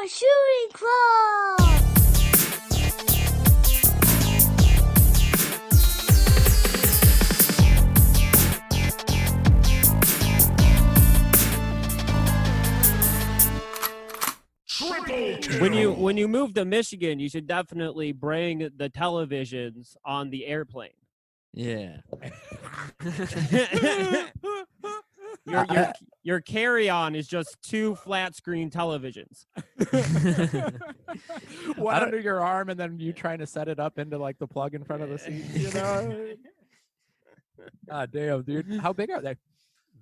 Shooting Club! When you move to Michigan, you should definitely bring the televisions on the airplane. Yeah. Your carry-on is just 2 flat screen televisions. One under your arm, and then you trying to set it up into like the plug in front of the seat. You know? God damn, dude. How big are they?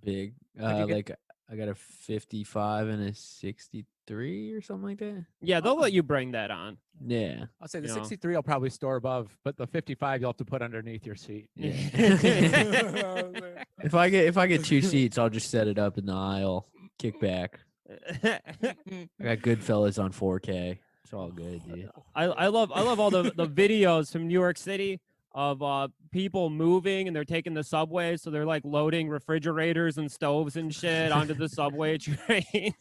Big. Like I got a 55 and a 63 or something like that. Yeah, they'll let you bring that on. Yeah. I'll say the You know. 63 will probably store above, but the 55 you'll have to put underneath your seat. Yeah. If I get 2 seats, I'll just set it up in the aisle, kick back. I got Goodfellas on 4K. It's all good, dude. I love all the videos from New York City of people moving, and they're taking the subway, so they're like loading refrigerators and stoves and shit onto the subway train.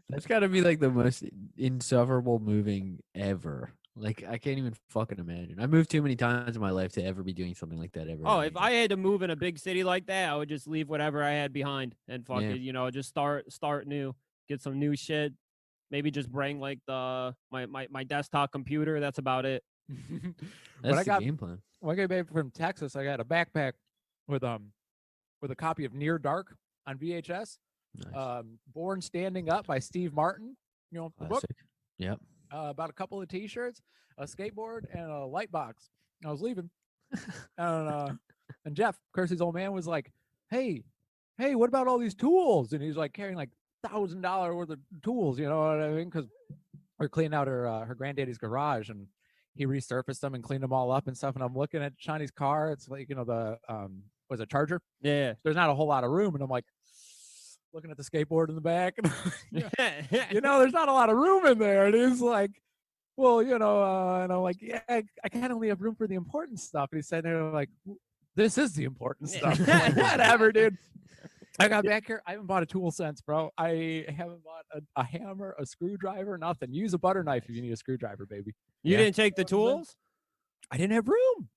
That's got to be like the most insufferable moving ever. Like, I can't even fucking imagine. I moved too many times in my life to ever be doing something like that ever. Oh, again. if I had to move in a big city like that, I would just leave whatever I had behind and fuck Yeah. it, just start new, get some new shit. Maybe just bring like my desktop computer. That's about it. That's I the got- game plan. When I came back from Texas, I got a backpack with a copy of Near Dark on VHS. Nice. Born Standing Up by Steve Martin. You know, the book. Classic. Yep. About a couple of T-shirts, a skateboard, and a light box. I was leaving, and Jeff, Kersey's old man, was like, "Hey, what about all these tools?" And he's like carrying like $1,000 worth of tools. You know what I mean? Because we're cleaning out her granddaddy's garage, and he resurfaced them and cleaned them all up and stuff. And I'm looking at Shawnee's car. It's like, the was a Charger. Yeah. There's not a whole lot of room, and I'm like looking at the skateboard in the back. And there's not a lot of room in there. And he's like, well, and I'm like, yeah, I kind of only have room for the important stuff. And he said, like, this is the important stuff. I'm like, whatever, dude. I got back here. I haven't bought a tool since, bro. I haven't bought a hammer, a screwdriver, nothing. Use a butter knife if you need a screwdriver, baby. You didn't take the tools? I didn't have room.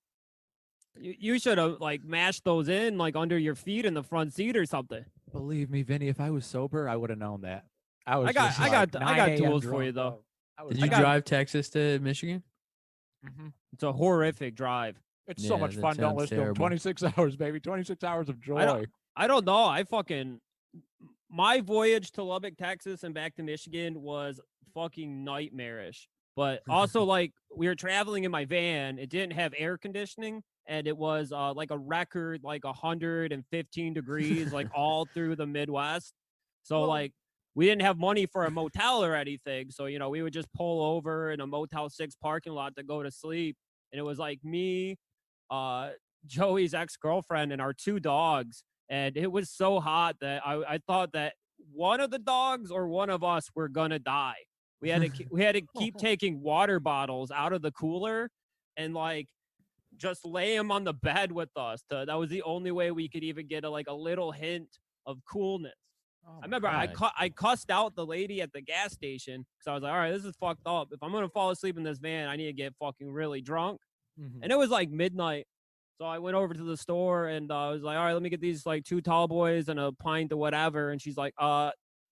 You should have like mashed those in like under your feet in the front seat or something. Believe me, Vinny, if I was sober, I would have known that. I got tools for you, though. Did you drive Texas to Michigan? Mm-hmm. It's a horrific drive. It's so much that fun. Don't sounds listen to them. terrible. 26 hours, baby. 26 hours of joy. I don't know. My voyage to Lubbock, Texas and back to Michigan was fucking nightmarish. But also, like, we were traveling in my van. It didn't have air conditioning, and it was like a record, like 115 degrees, like all through the Midwest. So, like, we didn't have money for a motel or anything. So, we would just pull over in a Motel 6 parking lot to go to sleep. And it was like me, Joey's ex-girlfriend, and our 2 dogs. And it was so hot that I thought that one of the dogs or one of us were gonna die. We had to keep taking water bottles out of the cooler and like just lay them on the bed with us. That was the only way we could even get a little hint of coolness. I remember I cussed out the lady at the gas station because I was like, all right, this is fucked up. If I'm gonna fall asleep in this van, I need to get fucking really drunk. Mm-hmm. And it was like midnight. So I went over to the store and I was like, all right, let me get these like 2 tall boys and a pint of whatever. And she's like,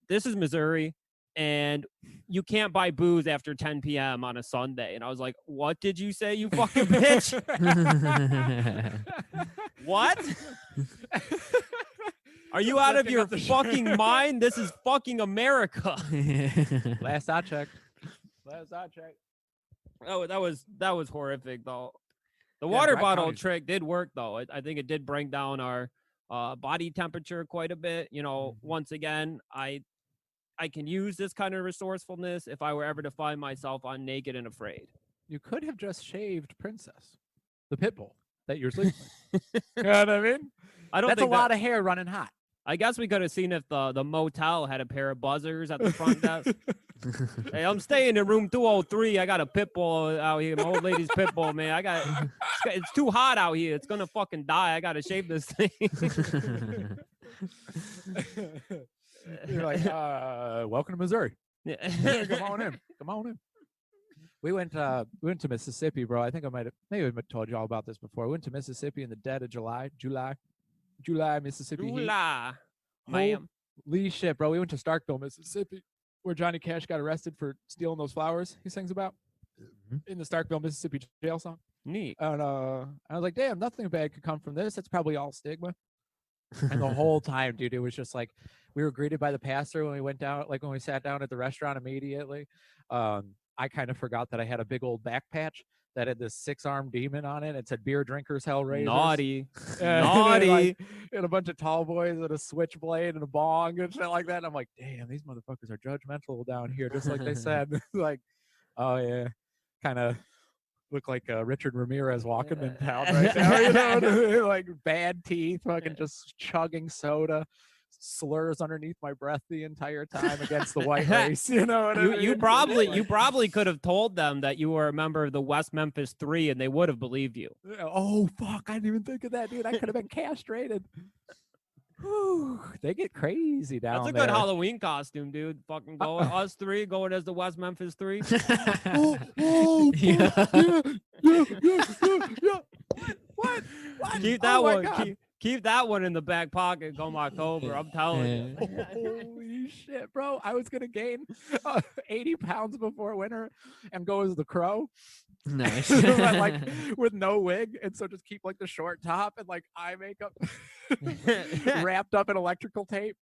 this is Missouri and you can't buy booze after 10 p.m. on a Sunday. And I was like, what did you say, you fucking bitch? What? Are you out of your fucking mind? This is fucking America. Last I checked. Oh, that was horrific though. The water bottle trick did work though. I think it did bring down our body temperature quite a bit. Once again, I can use this kind of resourcefulness if I were ever to find myself on Naked and Afraid. You could have just shaved Princess, the pit bull that you're sleeping with. You know what I mean? That's a lot of hair running hot. I guess we could have seen if the motel had a pair of buzzers at the front desk. Hey, I'm staying in room 203. I got a pit bull out here. My old lady's pit bull, man. It's too hot out here. It's gonna fucking die. I gotta shave this thing. You're like, welcome to Missouri. Come on in. Come on in. We went to Mississippi, bro. I think I maybe I told you all about this before. We went to Mississippi in the dead of July, Mississippi. July, ma'am. Holy shit, bro. We went to Starkville, Mississippi, where Johnny Cash got arrested for stealing those flowers he sings about in the Starkville, Mississippi jail song. Neat. And I was like, damn, nothing bad could come from this. It's probably all stigma. And the whole time, dude, it was just like we were greeted by the pastor when we went down, like when we sat down at the restaurant immediately. I kind of forgot that I had a big old back patch that had this 6-armed demon on it. It said beer drinkers, hell raisers. Naughty. Naughty. And a bunch of tall boys with a switchblade and a bong and shit like that. And I'm like, damn, these motherfuckers are judgmental down here, just like they said. Like, oh yeah, kind of look like Richard Ramirez walking in town right now, you know, like bad teeth, fucking just chugging soda, slurs underneath my breath the entire time against the white race. You know what I mean? You probably could have told them that you were a member of the West Memphis 3, and they would have believed you. Oh fuck! I didn't even think of that, dude. I could have been castrated. Whew, they get crazy down there. That's a good Halloween costume, dude. Fucking going us 3 going as the West Memphis 3. Yeah. What? Keep that one. Keep that one in the back pocket come October. I'm telling you. Holy shit, bro! I was gonna gain 80 pounds before winter and go as the Crow. Nice. Like with no wig, and so just keep like the short top and like eye makeup wrapped up in electrical tape.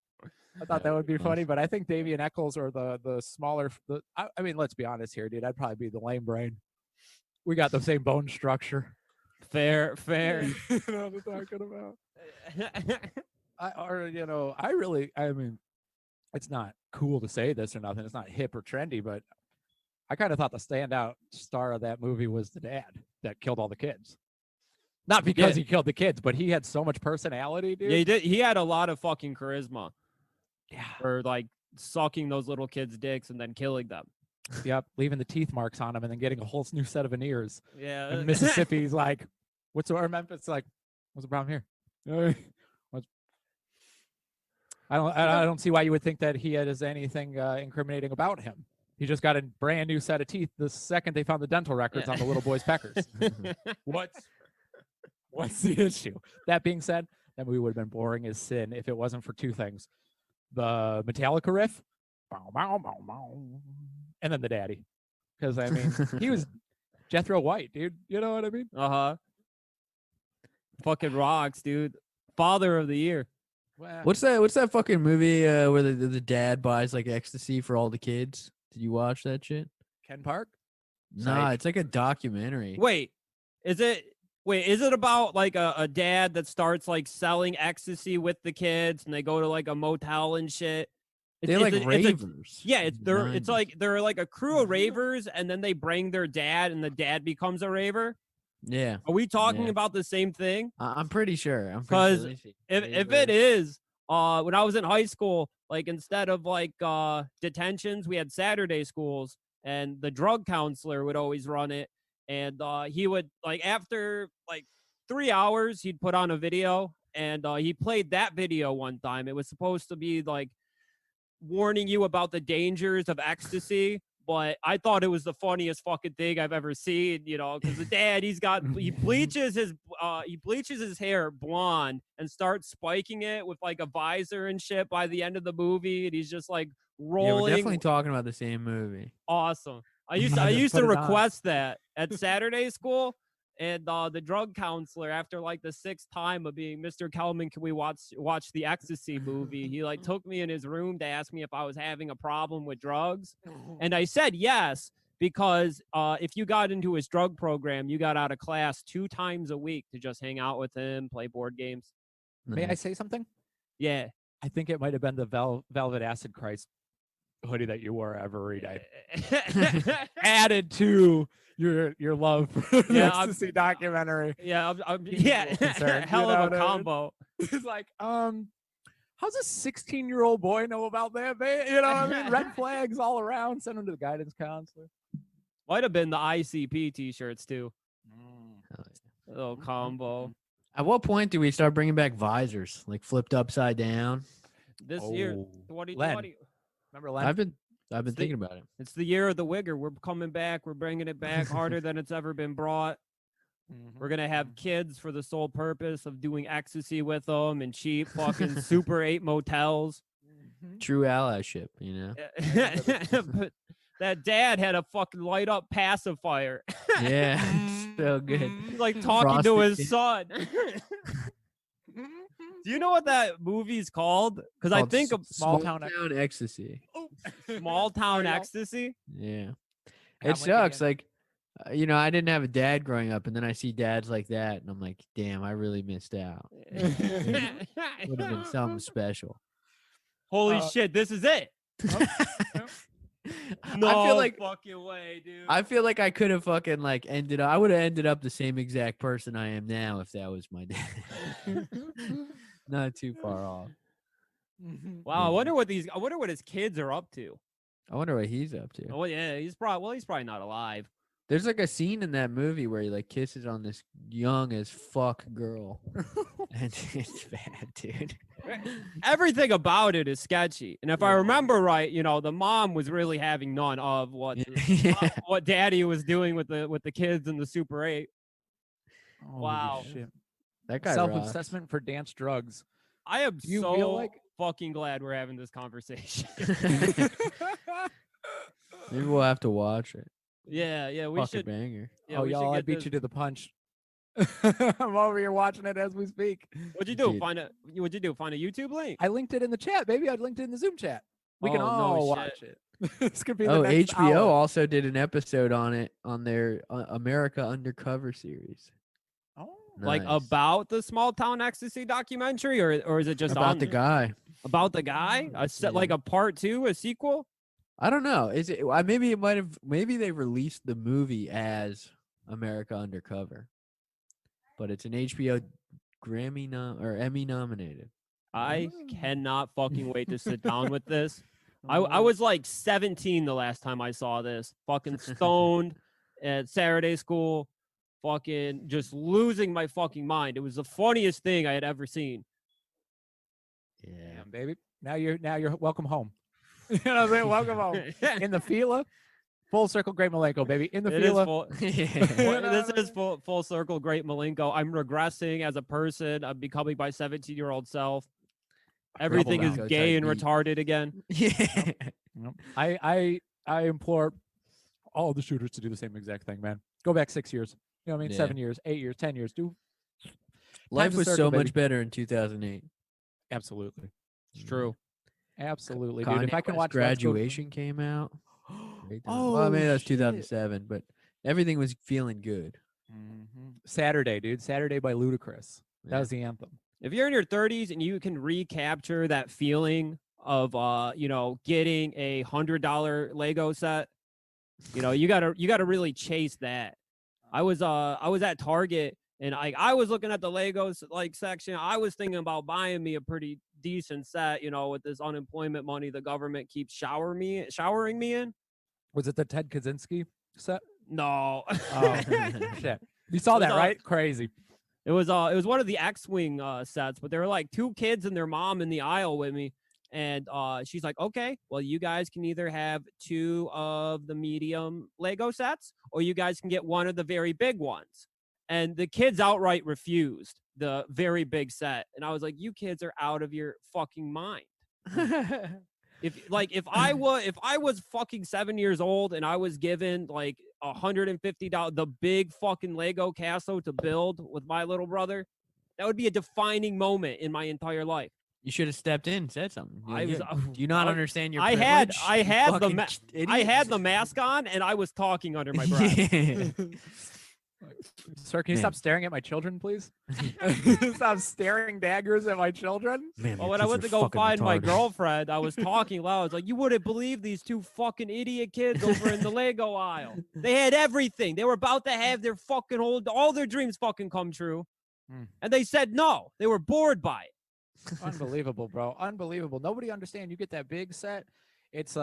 I thought that would be funny, but I think Davey and Eccles are the smaller. I mean, let's be honest here, dude. I'd probably be the lame brain. We got the same bone structure. Fair. You know what I'm talking about. I mean, it's not cool to say this or nothing. It's not hip or trendy, but I kind of thought the standout star of that movie was the dad that killed all the kids. Not because he killed the kids, but he had so much personality, dude. Yeah, he did. He had a lot of fucking charisma. Yeah. For like sucking those little kids' dicks and then killing them. Yep, leaving the teeth marks on them and then getting a whole new set of veneers. Yeah. And Mississippi's like, Memphis like, what's the problem here? I don't see why you would think that he has anything incriminating about him. He just got a brand new set of teeth the second they found the dental records on the little boy's peckers. What's the issue? That being said, that movie would have been boring as sin if it wasn't for 2 things: the Metallica riff, and then the daddy. Because I mean, he was Jethro White, dude. You know what I mean? Fucking rocks, dude. Father of the year. Wow. What's that fucking movie where the dad buys like ecstasy for all the kids? Did you watch that shit? Ken Park? Nah, it's like a documentary. Wait, is it about like a dad that starts like selling ecstasy with the kids and they go to like a motel and shit? They're like ravers. It's like they're like a crew of ravers and then they bring their dad and the dad becomes a raver. Yeah. Are we talking about the same thing? I'm pretty sure. Because if it is, when I was in high school, like instead of like detentions, we had Saturday schools, and the drug counselor would always run it. And he would like after like 3 hours, he'd put on a video, and he played that video one time. It was supposed to be like warning you about the dangers of ecstasy. But I thought it was the funniest fucking thing I've ever seen, you know, because the dad, he bleaches his hair blonde and starts spiking it with like a visor and shit by the end of the movie, and he's just like rolling. Yeah, we're definitely talking about the same movie. Awesome. I used to request that at Saturday school, and the drug counselor, after like the 6th time of being, Mr. Kelman, can we watch the ecstasy movie? He like took me in his room to ask me if I was having a problem with drugs. And I said yes, because if you got into his drug program, you got out of class 2 times a week to just hang out with him, play board games. May I say something? Yeah. I think it might have been the Velvet Acid Christ hoodie that you wore every day. Added to your love for the ecstasy documentary. Yeah, concerned, hell of a combo. It's like, how's a 16-year-old boy know about that, man? You know what I mean? Red flags all around. Send him to the guidance counselor. Might have been the ICP t-shirts too. A little combo. At what point do we start bringing back visors, like flipped upside down? This year, 2020. Len. Remember Len? I've been thinking about it. It's the year of the wigger. We're coming back. We're bringing it back harder than it's ever been brought. We're going to have kids for the sole purpose of doing ecstasy with them and cheap fucking Super 8 motels. True allyship, you know? But that dad had a fucking light up pacifier. Yeah, so good. He's like talking to Frosted his son. Do you know what that movie's called? Because I think of Small Town Ecstasy. Small Town Ecstasy. Yeah. I'm It with you, sucks. man. Like, you know, I didn't have a dad growing up, and then I see dads like that, and I'm like, damn, I really missed out. Would have been something special. Holy shit, this is it. No I feel like fucking way, dude. I feel like I could have fucking like ended up. I would have ended up the same exact person I am now if that was my dad. Not too far off. Wow, I wonder what his kids are up to. I wonder what he's up to. Oh yeah, he's probably not alive. There's like a scene in that movie where he like kisses on this young as fuck girl. And it's bad, dude. Everything about it is sketchy. And if I remember right, you know, the mom was really having none of what what daddy was doing with the kids in the Super 8. Wow. Shit. That guy Self-assessment for dance drugs. I am You so feel like fucking glad we're having this conversation. Maybe we'll have to watch it. Yeah, we Fucking should. banger. Yeah, oh, we should y'all, I get beat this- you to the punch. I'm over here watching it as we speak. What'd you do? Dude. What'd you do? Find a YouTube link? I linked it in the chat, baby. I linked it in the Zoom chat. We can Oh, no all shit. watch it. This could be the Oh, next HBO hour. also did an episode on it on their America Undercover series. Oh. Like Nice. about the small town ecstasy documentary, or is it just about on the there? guy. About the guy? A set Yeah. like a part 2, a sequel? I don't know. Is it? Maybe it might have. Maybe they released the movie as America Undercover, but it's an HBO Grammy or Emmy nominated. I cannot fucking wait to sit down with this. I Mm-hmm. was like 17 the last time I saw this. Fucking stoned at Saturday school. Fucking just losing my fucking mind. It was the funniest thing I had ever seen. Yeah. Damn, baby. Now you're welcome home. You know what I'm saying? Welcome home. In the Fila, full circle, Great Malenko, baby. In the It is Fila. full, Yeah. this is full circle, great Malenko. I'm regressing as a person. I'm becoming my 17-year-old self. Everything is Malenko gay type and beat. retarded again. Yeah. Yep. I implore all the shooters to do the same exact thing, man. Go back 6 years. You know what I mean? Yeah. 7 years, 8 years, 10 years. Do Life Time's a was circle, so baby. much better in 2008. absolutely, It's true. absolutely, Kanye dude. If I can West watch Let's Go- Graduation came out. Great time. Oh, well, I mean that was shit. 2007, but everything was feeling good. Saturday, dude. Saturday by Ludacris. That Yeah. was the anthem. If you're in your 30s and you can recapture that feeling of getting a $100 Lego set, you gotta really chase that. I was at Target and I was looking at the Legos section. I was thinking about buying me a pretty decent set, with this unemployment money the government keeps showering me in. Was it the Ted Kaczynski set? No. Oh, shit. You saw It was that, right? Crazy. It was one of the X-Wing sets, but there were like 2 kids and their mom in the aisle with me. And she's like, okay, well, you guys can either have 2 of the medium Lego sets, or you guys can get 1 of the very big ones. And the kids outright refused the very big set. And I was like, you kids are out of your fucking mind. If I was fucking 7 years old and I was given like $150, the big fucking Lego castle to build with my little brother, that would be a defining moment in my entire life. You should have stepped in and said something. I was- Do you not I- understand your I had privilege, I you had the fucking I idiot? had the mask on and I was talking under my breath. Yeah. Sir, can you Man. stop staring at my children, please? Stop staring daggers at my children. Man, Well, your when I kids went are to go fucking find my retarded. girlfriend, I was talking loud. I was like, you wouldn't believe these 2 fucking idiot kids over in the Lego aisle. They had everything. They were about to have their fucking all their dreams fucking come true. Hmm. And they said no. They were bored by it. Unbelievable, bro. Unbelievable. Nobody understand. You get that big set, it's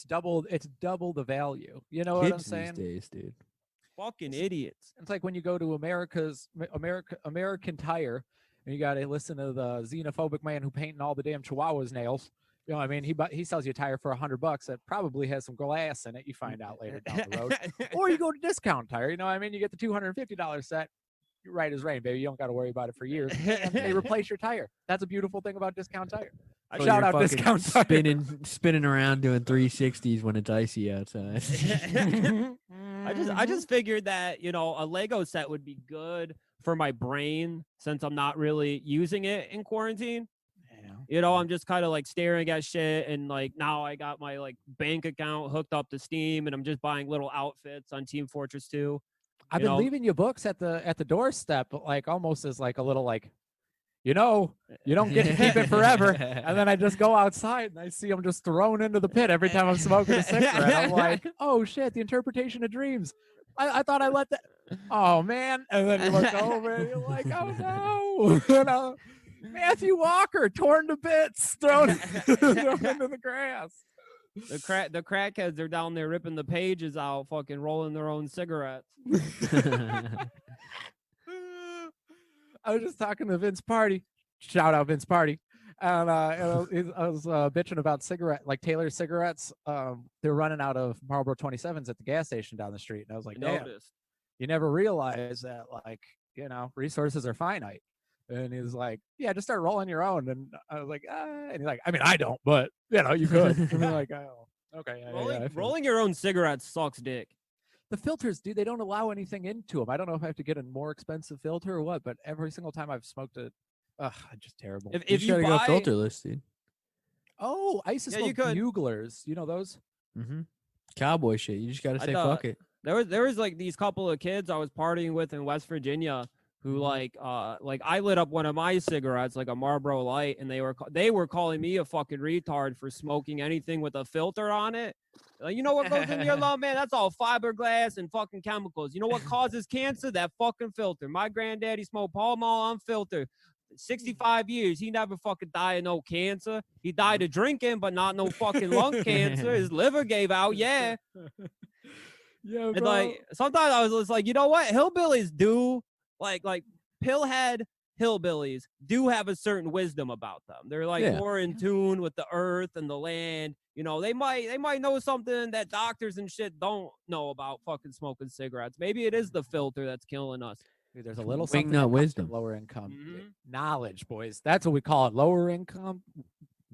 double the value. You know what I'm Kids these saying? days, dude. Fucking idiots. It's like when you go to American Tire and you got to listen to the xenophobic man who painting all the damn Chihuahuas nails. You know what I mean? He sells you a tire for $100 that probably has some glass in it. You find out later down the road. Or you go to Discount Tire. You know what I mean? You get the $250 set. You're right as rain, baby. You don't got to worry about it for years. And they replace your tire. That's a beautiful thing about Discount Tire. So Shout you're out fucking Discount Tire. spinning around doing 360s when it's icy outside. I just figured that, you know, a Lego set would be good for my brain since I'm not really using it in quarantine. You know, I'm just kind of like staring at shit, and like now I got my like bank account hooked up to Steam, and I'm just buying little outfits on Team Fortress 2. I've been leaving you books at the doorstep, like almost as like a little like, you know, you don't get to keep it forever. And then I just go outside and I see them just thrown into the pit every time I'm smoking a cigarette. I'm like, oh shit, the interpretation of dreams. I thought I let that. Oh man. And then you look over and you're like, oh no. You know, Matthew Walker torn to bits, thrown into the grass. The crackheads are down there ripping the pages out, fucking rolling their own cigarettes. I was just talking to Vince Party. Shout out Vince Party. And I was bitching about like Taylor cigarettes. They're running out of Marlboro 27s at the gas station down the street. And I was like, damn, you never realize that, like, you know, resources are finite. And he's like, yeah, just start rolling your own. And I was like, and he's like, I mean, I don't, but you know, you could. And I'm like, oh, okay. Rolling your own cigarettes sucks dick. The filters, dude, they don't allow anything into them. I don't know if I have to get a more expensive filter or what, but every single time I've smoked it, just terrible. If you gotta buy, go filterless, dude. Oh, I used to smoke buglers. You know those? Mm-hmm. Cowboy shit. You just gotta say fuck it. There was like these couple of kids I was partying with in West Virginia who like I lit up one of my cigarettes, like a Marlboro Light, and they were calling me a fucking retard for smoking anything with a filter on it. You know what goes in your lung, man? That's all fiberglass and fucking chemicals. You know what causes cancer? That fucking filter. My granddaddy smoked Pall Mall unfiltered. 65 years, he never fucking died of no cancer. He died of drinking, but not no fucking lung cancer. His liver gave out, yeah. Yeah, and like sometimes I was just like, you know what? Hillbillies do like pillhead hillbillies do have a certain wisdom about them. They're like more in tune with the earth and the land. You know, they might know something that doctors and shit don't know about fucking smoking cigarettes. Maybe it is the filter that's killing us. Dude, there's a little something that wisdom, lower income knowledge, boys. That's what we call it. Lower income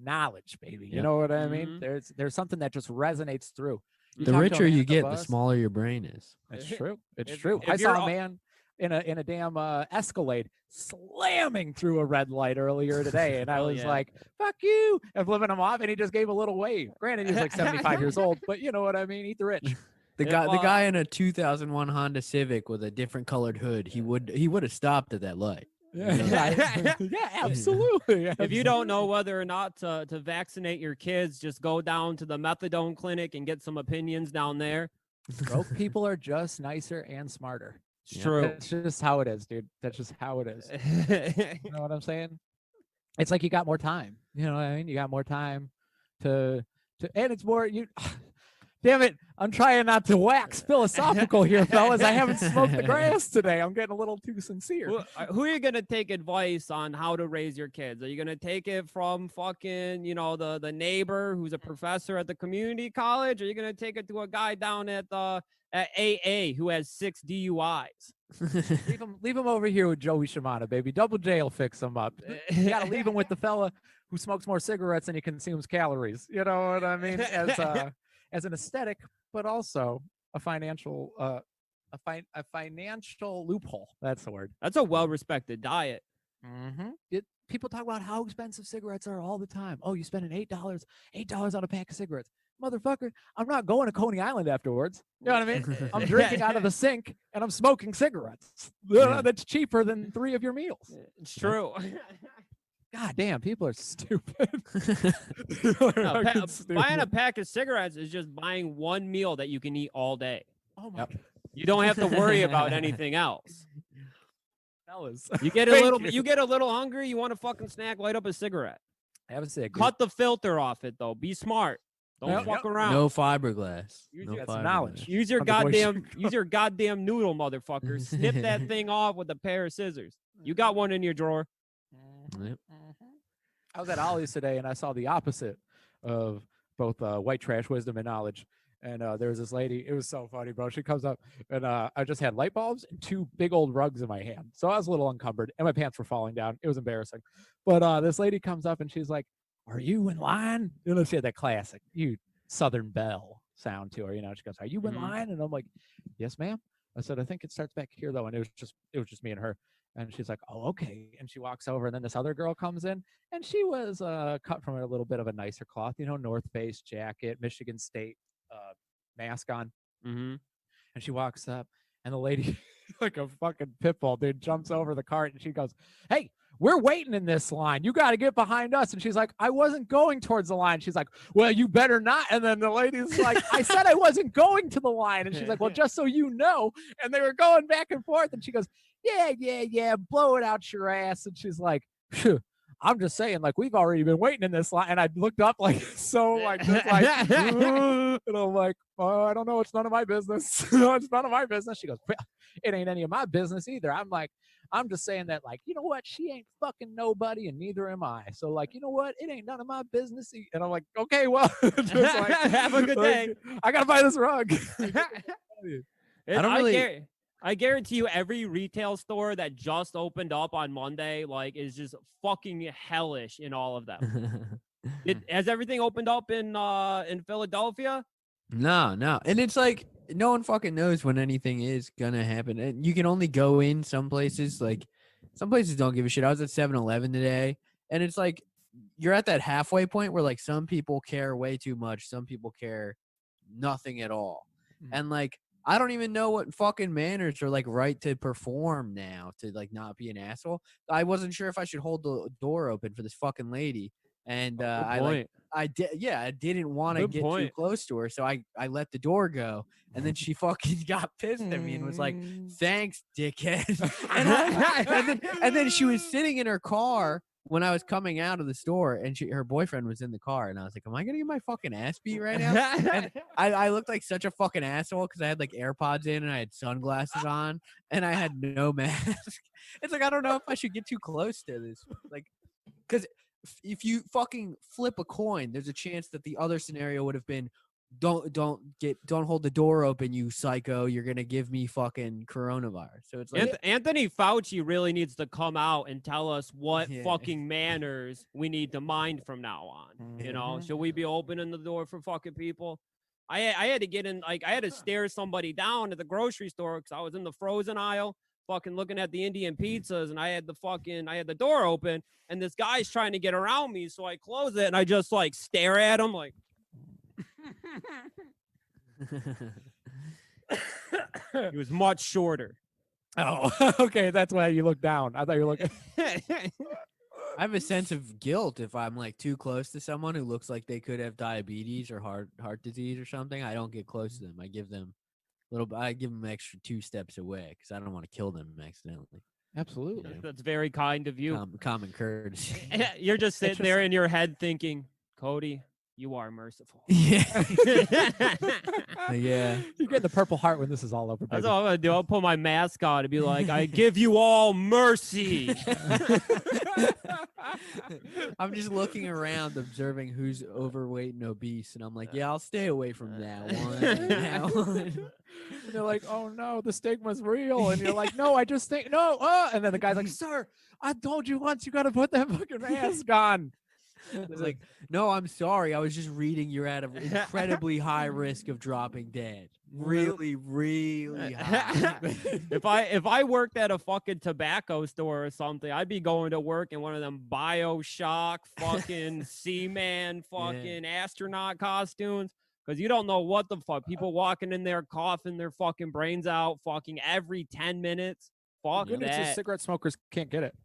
knowledge, baby. You know what I mean? There's something that just resonates through. The richer you get, the smaller your brain is. It's true. It's true. I saw a man in a damn Escalade slamming through a red light earlier today, and I was like, "Fuck you!" and flipping him off, and he just gave a little wave. Granted, he's like 75 years old, but you know what I mean. Eat the rich. The guy in a 2001 Honda Civic with a different colored hood, he would have stopped at that light. Yeah, absolutely. If you don't know whether or not to vaccinate your kids, just go down to the methadone clinic and get some opinions down there. Broke people are just nicer and smarter. It's true. That's just how it is, dude. That's just how it is. You know what I'm saying? It's like you got more time. You know what I mean? You got more time to and it's more you. Damn it, I'm trying not to wax philosophical here, fellas. I haven't smoked the grass today. I'm getting a little too sincere. Who are you going to take advice on how to raise your kids? Are you going to take it from fucking, you know, the neighbor who's a professor at the community college? Or are you going to take it to a guy down at AA who has 6 DUIs? leave him over here with Joey Shimada, baby. Double J will fix him up. You got to leave him with the fella who smokes more cigarettes than he consumes calories. You know what I mean? As an aesthetic, but also a financial financial loophole. That's the word. That's a well-respected diet. People talk about how expensive cigarettes are all the time. Oh, you spending $8 on a pack of cigarettes. Motherfucker, I'm not going to Coney Island afterwards. You know what I mean? I'm drinking out of the sink and I'm smoking cigarettes. That's cheaper than 3 of your meals. It's true. God damn, people are stupid. Buying a pack of cigarettes is just buying one meal that you can eat all day. Oh my God. You don't have to worry about anything else. Fellas. You get a little hungry, you want a fucking snack, light up a cigarette. Have a cig. Cut the filter off it though. Be smart. Don't fuck around. No fiberglass. Knowledge. Use your goddamn noodle, motherfucker. Snip that thing off with a pair of scissors. You got one in your drawer. Yep. I was at Ollie's today and I saw the opposite. of both white trash wisdom and knowledge. And there was this lady. It was so funny, bro. She comes up, and I just had light bulbs and 2 big old rugs in my hand. So I was a little encumbered, and my pants were falling down. It was embarrassing. But this lady comes up, and she's like, "Are you in line?" You know, she had that classic Southern belle sound to her. You know, she goes, "Are you in line?" And I'm like, "Yes, ma'am." I said, "I think it starts back here, though." And it was just me and her. And she's like, "Oh, okay." And she walks over, and then this other girl comes in, and she was cut from a little bit of a nicer cloth, you know, North Face jacket, Michigan State mask on. And she walks up, and the lady, like a fucking pit bull, dude, jumps over the cart, and she goes, "Hey, we're waiting in this line. You got to get behind us." And she's like, "I wasn't going towards the line." She's like, "Well, you better not." And then the lady's like, "I said I wasn't going to the line." And she's like, "Well, just so you know." And they were going back and forth, and she goes, yeah, blow it out your ass. And she's like, "Phew, I'm just saying, like, we've already been waiting in this line." And I looked up like, so like, just like, and I'm like, "Oh, I don't know. It's none of my business." It's none of my business. She goes, "Well, it ain't any of my business either." I'm like, "I'm just saying that, like, you know what? She ain't fucking nobody, and neither am I. So, like, you know what? It ain't none of my business." And I'm like, "Okay, well, just like, have a good day. I gotta buy this rug." I guarantee you every retail store that just opened up on Monday, like, is just fucking hellish in all of them. Has everything opened up in Philadelphia? No. And it's like, no one fucking knows when anything is gonna happen. And you can only go in some places. Like, some places don't give a shit. I was at 7-Eleven today, and it's like, you're at that halfway point where, like, some people care way too much. Some people care nothing at all. And, like, I don't even know what fucking manners are, like, right to perform now to, like, not be an asshole. I wasn't sure if I should hold the door open for this fucking lady. And I didn't want to get too close to her, so I let the door go, and then she fucking got pissed at me and was like, "Thanks, dickhead." and then she was sitting in her car when I was coming out of the store, and her boyfriend was in the car, and I was like, "Am I gonna get my fucking ass beat right now?" And I looked like such a fucking asshole because I had, like, AirPods in and I had sunglasses on and I had no mask. It's like, I don't know if I should get too close to this, like, because if you fucking flip a coin, there's a chance that the other scenario would have been, don't hold the door open, you psycho. You're gonna give me fucking coronavirus. So it's like, Anthony Fauci really needs to come out and tell us what fucking manners we need to mind from now on. You know, should we be opening the door for fucking people? I had to get in, like, I had to stare somebody down at the grocery store because I was in the frozen aisle, fucking looking at the Indian pizzas, and I had the door open, and this guy's trying to get around me, so I close it and I just, like, stare at him like. He was much shorter. Oh, okay, that's why you look down. I thought you were looking. I have a sense of guilt if I'm, like, too close to someone who looks like they could have diabetes or heart disease or something. I don't get close to them. I give them an extra 2 steps away because I don't want to kill them accidentally. Absolutely. You know? That's very kind of you. Common courtesy. You're just sitting there in your head thinking, Cody, you are merciful. Yeah. Yeah. You get the Purple Heart when this is all over, baby. That's all I'm gonna do. I'll put my mask on and be like, "I give you all mercy." I'm just looking around, observing who's overweight and obese, and I'm like, yeah, I'll stay away from that one. And they're like, "Oh no, the stigma's real," and you're like, "No, I just think no." And then the guy's like, "Sir, I told you once, you got to put that fucking mask on." It's like, "No, I'm sorry. I was just reading you're at an incredibly high risk of dropping dead. Really, really high." If I worked at a fucking tobacco store or something, I'd be going to work in one of them BioShock fucking Seaman fucking astronaut costumes. Because you don't know what the fuck. People walking in there coughing their fucking brains out fucking every 10 minutes. Fuck that. Cigarette smokers can't get it.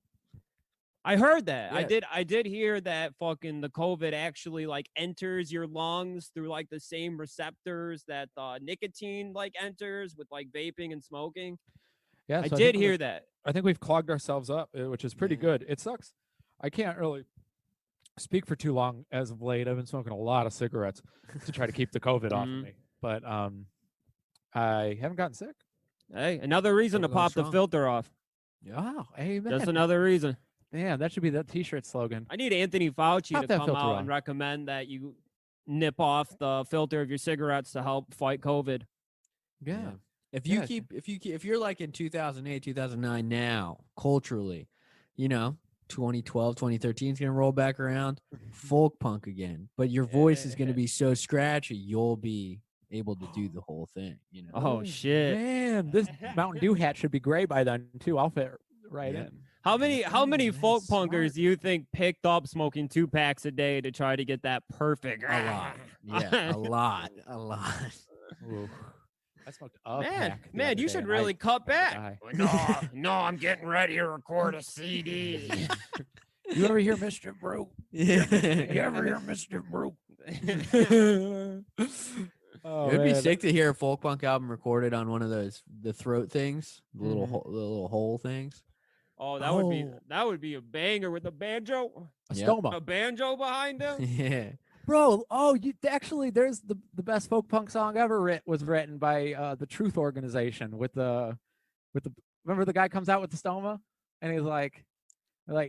I heard that. Yeah. I did hear that fucking the COVID actually, like, enters your lungs through, like, the same receptors that nicotine, like, enters with, like, vaping and smoking. Yeah, I did hear that. I think we've clogged ourselves up, which is pretty good. It sucks. I can't really speak for too long as of late. I've been smoking a lot of cigarettes to try to keep the COVID off of me, but I haven't gotten sick. Hey, another reason to pop the filter off. Oh, amen. Just another reason. Yeah, that should be the T-shirt slogan. I need Anthony Fauci Pop to that come filter out on. and recommend that you nip off the filter of your cigarettes to help fight COVID. Yeah. If you're like in 2008, 2009 now, culturally, 2012, 2013 is going to roll back around, folk punk again. But your voice is going to be so scratchy, you'll be able to do the whole thing, Oh, shit. Man, this Mountain Dew hat should be gray by then, too. I'll fit right in. How many folk smart. punkers do you think picked up smoking 2 packs a day to try to get that perfect? A lot. Yeah, a lot. Ooh. I smoked a pack the Man, other you day should and really cut I back. die. No, I'm getting ready to record a CD. You ever hear Mr. Brew? Yeah. You ever hear Mr. Brew? Oh, It would be man. sick to hear a folk punk album recorded on one of the throat things, the little Mhm. the little hole things. Oh, Oh. that would be a banger with a banjo. A Yep. stoma. A banjo behind him. Yeah. Bro, actually, there's the best folk punk song ever was written by the Truth Organization with the remember the guy comes out with the stoma and he's like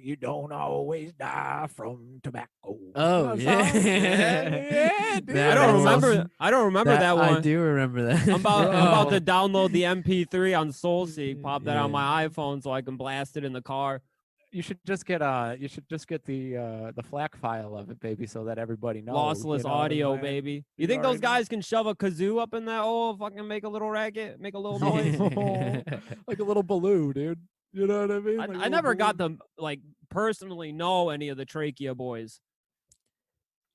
you don't always die from tobacco. Oh, yeah. Yeah, dude. That I don't was remember. awesome. I don't remember that one. I do remember that. I'm about to Bro. download the MP3 on SoulSeek, pop that on Yeah. my iPhone so I can blast it in the car. You should just get the FLAC file of it, baby, so that everybody knows. Lossless you know what I'm audio, saying? baby. You You think already those know. guys can shove a kazoo up in that hole, fucking make a little racket, make a little noise? Like a little baloo, dude. You know what I mean? Like a I little never got balloon. to like personally know any of the Trachea boys.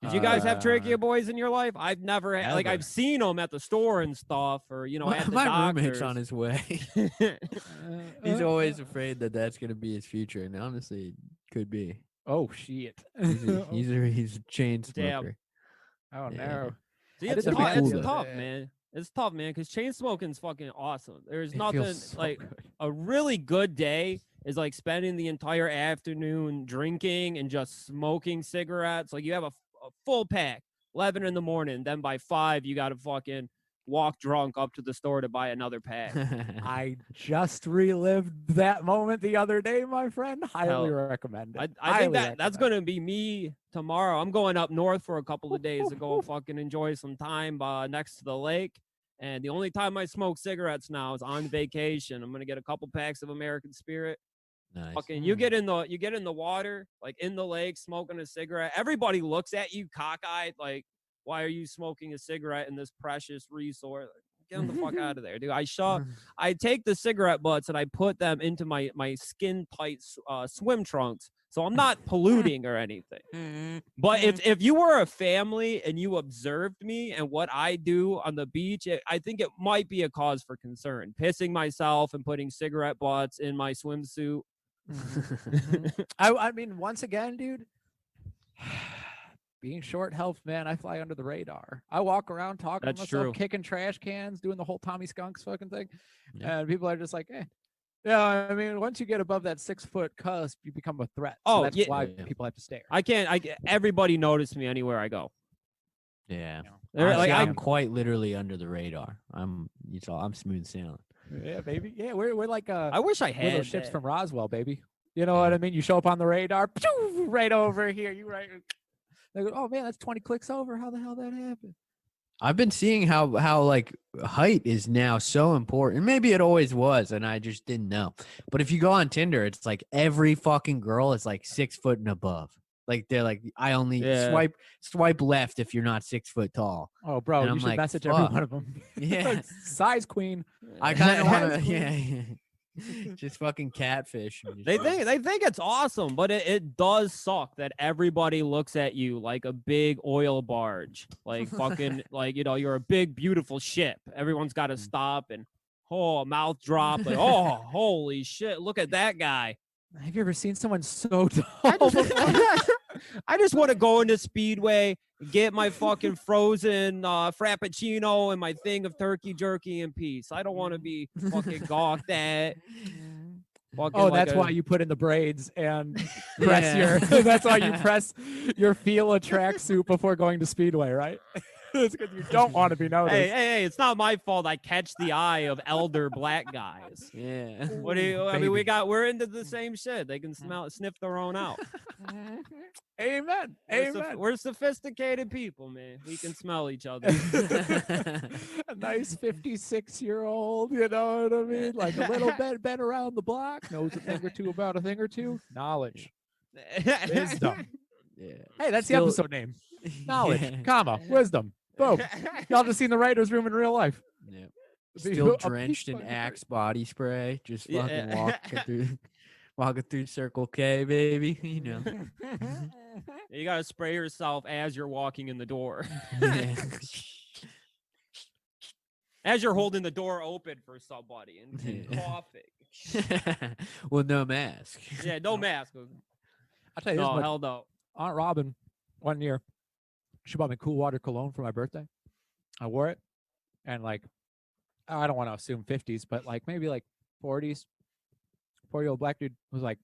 Did you guys have Trachea boys in your life? I've never had, like Never. I've seen them at the store and stuff, or at the my doctor's. roommate's on his way. He's always afraid that that's gonna be his future, and honestly, it could be. Oh shit. He's a chain Damn. smoker. Oh Yeah. no. See, I it's did the tough, math it's the other tough, day. man. It's tough, man, because chain smoking's fucking awesome. There's It nothing feels so like good. a really good day is like spending the entire afternoon drinking and just smoking cigarettes. Like you have a full pack, 11 in the morning. Then by 5, you got to fucking walk drunk up to the store to buy another pack. I just relived that moment the other day, my friend. Highly Hell, recommend it. I think Highly that's recommend going to be me tomorrow. I'm going up north for a couple of days to go fucking enjoy some time next to the lake. And the only time I smoke cigarettes now is on vacation. I'm going to get a couple packs of American Spirit. Nice. Fucking, you get in the water, like in the lake, smoking a cigarette. Everybody looks at you cockeyed, like, why are you smoking a cigarette in this precious resource? Get them the fuck out of there, dude. I take the cigarette butts and I put them into my skin tight swim trunks, so I'm not polluting or anything. But if you were a family and you observed me and what I do on the beach, I think it might be a cause for concern. Pissing myself and putting cigarette butts in my swimsuit. I mean, once again, dude, being short health, man, I fly under the radar. I walk around talking That's to myself, true. kicking trash cans, doing the whole Tommy Skunks fucking thing. Yeah. And people are just like, eh. Yeah, I mean, once you get above that 6-foot cusp, you become a threat. So Oh, that's yeah. why Yeah. people have to stare. Everybody noticed me anywhere I go. Yeah. They're Honestly, like, I'm quite literally under the radar. I'm smooth sailing. Yeah, baby. Yeah, we're like I wish I we're had those ships that. from Roswell, baby. You know what I mean? You show up on the radar, pew, right over here. You right. They go, oh man, that's 20 clicks over. How the hell that happened? I've been seeing how like height is now so important. Maybe it always was, and I just didn't know. But if you go on Tinder, it's like every fucking girl is like 6 foot and above. Like they're like, I only Yeah. swipe left if you're not 6 foot tall. Oh, bro, And you I'm should like, message every fuck. one of them. Yeah. Size queen. I kind of want That's to, yeah. Just fucking catfish. and just They like- think it's awesome, but it does suck that everybody looks at you like a big oil barge, like fucking like you're a big beautiful ship. Everyone's got to stop and mouth drop, like holy shit, look at that guy. Have you ever seen someone so tall? I just want to go into Speedway, get my fucking frozen frappuccino and my thing of turkey jerky in peace. I don't want to be fucking gawked at. Fucking Oh, like that's a- why you put in the braids and press your. That's why you press your Fila tracksuit before going to Speedway, right? It's because you don't want to be noticed. Hey, it's not my fault. I catch the eye of elder black guys. Yeah. What do you? I mean, we're into the same shit. They can sniff their own out. Amen. We're sophisticated people, man. We can smell each other. A nice 56-year-old, you know what I mean? Like a little been around the block, knows a thing or two about a thing or two. Knowledge, wisdom. Yeah. Hey, that's the episode name. Knowledge, Yeah. comma, wisdom. Boom. Y'all just seen the writer's room in real life. Yeah. Still A drenched in peach Axe body spray, just Yeah. fucking walking through Circle K, baby. You know. You gotta spray yourself as you're walking in the door. Yeah. As you're holding the door open for somebody and Yeah. coughing. With no mask. Yeah, no mask. I'll tell you this No, much. hell no. Aunt Robin, one year, she bought me cool water cologne for my birthday. I wore it, and like, I don't want to assume 50s, but like maybe like 40s. 40-year-old black dude was like,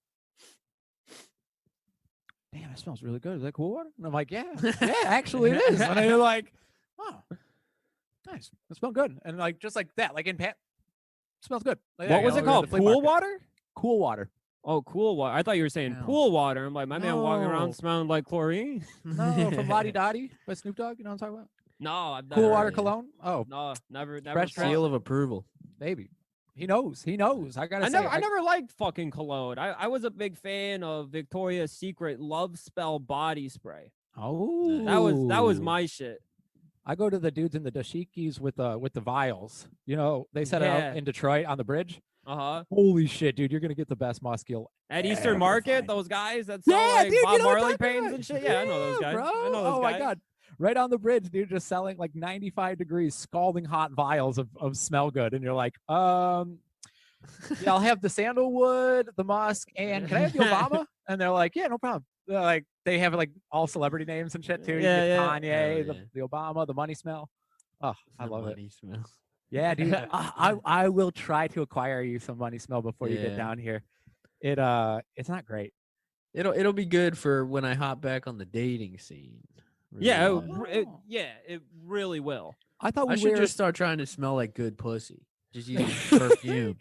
"Damn, it smells really good. Is that cool water?" And I'm like, "Yeah, actually it is." And they're like, "Oh, nice. It smells good." And like just like that, like in pat, smells good. Like, What yeah, was you it know, called? the flea Pool market. water? Cool water. Oh, cool water. I thought you were saying No. pool water. I'm like, my man walking No. around smelling like chlorine. No, from Lottie Dottie by Snoop Dogg. You know what I'm talking about? No, I've never. Cool water yeah. cologne. Oh, No, never. Fresh felt Seal it. of approval. baby. He knows. He knows. I gotta say. I never liked fucking cologne. I was a big fan of Victoria's Secret Love Spell body spray. Oh, That was my shit. I go to the dudes in the dashikis with the vials. You know, they set it Yeah. out in Detroit on the bridge. Uh-huh. Holy shit, dude! You're gonna get the best muscle. At ever Eastern Market, find. those guys that sell Yeah, like dude, you Bob know what I'm Marley talking paintings about? and shit. Yeah, I know those guys. Bro. I know those Oh guys. my god! Right on the bridge, dude, just selling like 95 degrees, scalding hot vials of smell good, and you're like, yeah, I'll have the sandalwood, the musk, and can I have the Obama? And they're like, yeah, no problem. They're like, they have like all celebrity names and shit too. You Yeah, get yeah. Kanye, Oh, yeah. the Obama, the money smell. Oh, I The love it. money smell. Yeah, dude. I will try to acquire you some money smell before you get Yeah. down here. It's not great. It'll be good for when I hop back on the dating scene. Yeah, Really. it really will. I thought we I should were just start trying to smell like good pussy. Just use perfume.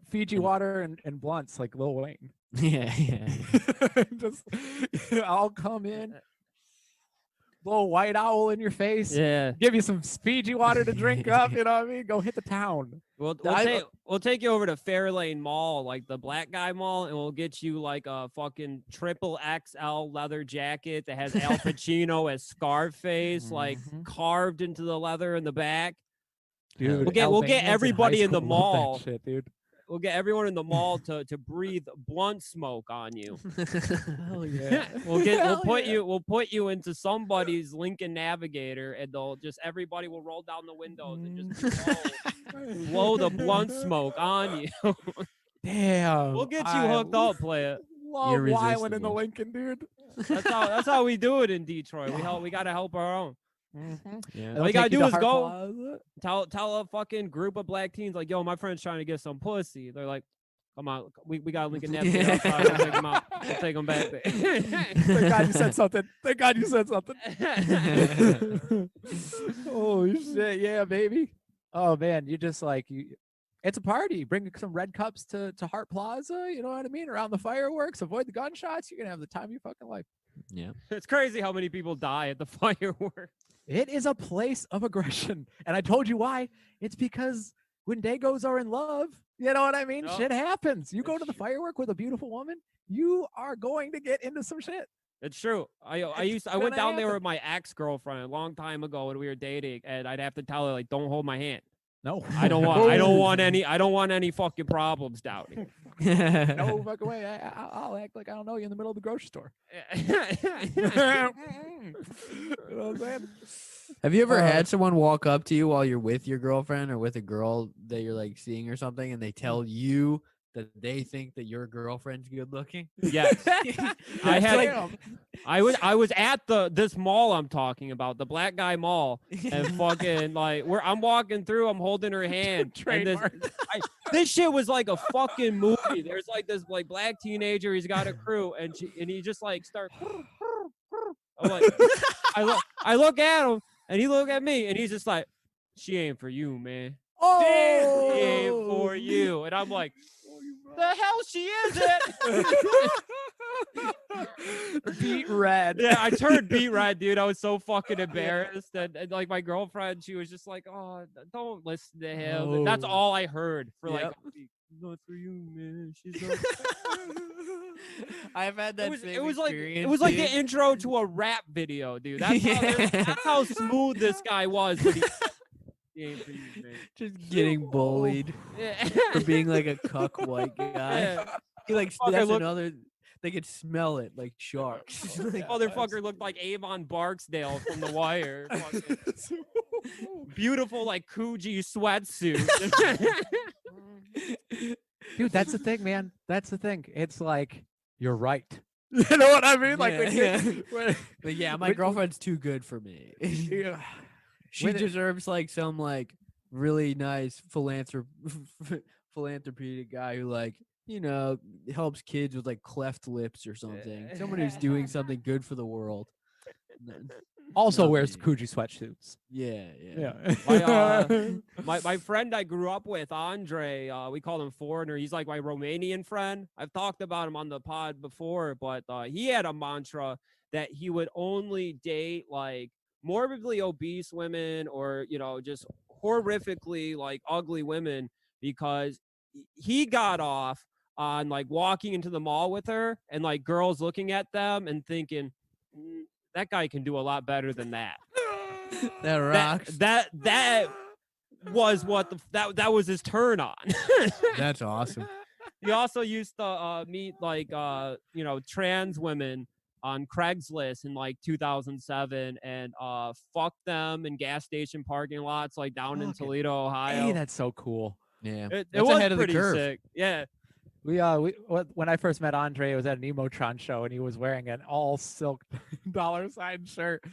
Fiji water and blunts like Lil Wayne. Yeah, yeah. Just I'll come in, little white owl in your face. Yeah. Give you some Fiji water to drink up. You know what I mean? Go hit the town. We'll I- we'll take you over to Fairlane Mall, like the black guy mall, and we'll get you like a fucking triple XL leather jacket that has Al Pacino as Scarface, like Mhm. carved into the leather in the back. Dude, We'll get Albanians in everybody high in the school love that mall. shit, dude. We'll get everyone in the mall to breathe blunt smoke on you. Hell yeah. We'll put you into somebody's Lincoln Navigator, and they'll just everybody will roll down the windows and just blow the blunt smoke on you. Damn. We'll get you hooked up, play it. Love wilding in the Irresistible. Lincoln, dude. That's how we do it in Detroit. We gotta help our own. Yeah. All you gotta do is go tell a fucking group of black teens like, yo, my friend's trying to get some pussy. They're like, come on, we got a Lincoln Navigator outside. We'll take them out. We'll take them back there. Thank God you said something. Thank God you said something. Holy shit, yeah, baby. Oh man, you just like it's a party. Bring some red cups to Hart Plaza, you know what I mean? Around the fireworks, avoid the gunshots. You're gonna have the time of your fucking life. Yeah. It's crazy how many people die at the fireworks. It is a place of aggression. And I told you why. It's because when Dagos are in love, you know what I mean? Yep. Shit happens. You go It's to the true. firework with a beautiful woman, you are going to get into some shit. It's true. I It's went gonna down there happen. with my ex-girlfriend a long time ago when we were dating, and I'd have to tell her like, don't hold my hand. No. I don't want any fucking problems down here. No fucking way. I'll act like I don't know you in the middle of the grocery store. You know what I'm saying? Have you ever Uh, had someone walk up to you while you're with your girlfriend or with a girl that you're like seeing or something, and they tell you that they think that your girlfriend's good looking? Yes. I had Damn. I was at this mall I'm talking about, the Black Guy Mall, and fucking like I'm walking through, I'm holding her hand. And this shit was like a fucking movie. There's like this like black teenager, he's got a crew, and he just like starts. I'm like, I look at him, And he looked at me and he's just like, she ain't for you, man. Oh, She ain't for you. And I'm like, the hell she isn't. beat red. Yeah, I turned beat red, dude. I was so fucking embarrassed. And like my girlfriend, she was just like, oh, don't listen to him. And that's Oh. all I heard for like Yep. a week. Not for you, man. She's not. I've had that It was like experience, the dude. intro to a rap video, dude. That's how smooth this guy was. But he ain't for you, man. Just getting bullied Yeah. for being like a cuck white guy. Yeah. He like Fucker that's look- another. They could smell it like sharks. Like, Motherfucker looked like Avon Barksdale from The Wire. Fucking beautiful, like Coogee sweatsuit. Dude, that's the thing, man. That's the thing. It's like you're right. You know what I mean? Like, but yeah, my girlfriend's too good for me. She When it- deserves like some like really nice philanthropic guy who like helps kids with like cleft lips or something. Someone who's doing something good for the world. also Not wears me. Coogee sweatshirts. Yeah. My friend I grew up with, Andre, we call him Foreigner. He's like my Romanian friend. I've talked about him on the pod before, but he had a mantra that he would only date like morbidly obese women or, just horrifically like ugly women because he got off on like walking into the mall with her and like girls looking at them and thinking, that guy can do a lot better than that. That rocks. That was what that was his turn on. That's awesome. He also used to meet like trans women on Craigslist in like 2007 and fuck them in gas station parking lots like down in Fucking Toledo, Ohio. Hey, that's so cool. Yeah. It That's was ahead of the pretty curve. sick. Yeah. When I first met Andre, it was at an Emotron show, and he was wearing an all silk $sign shirt,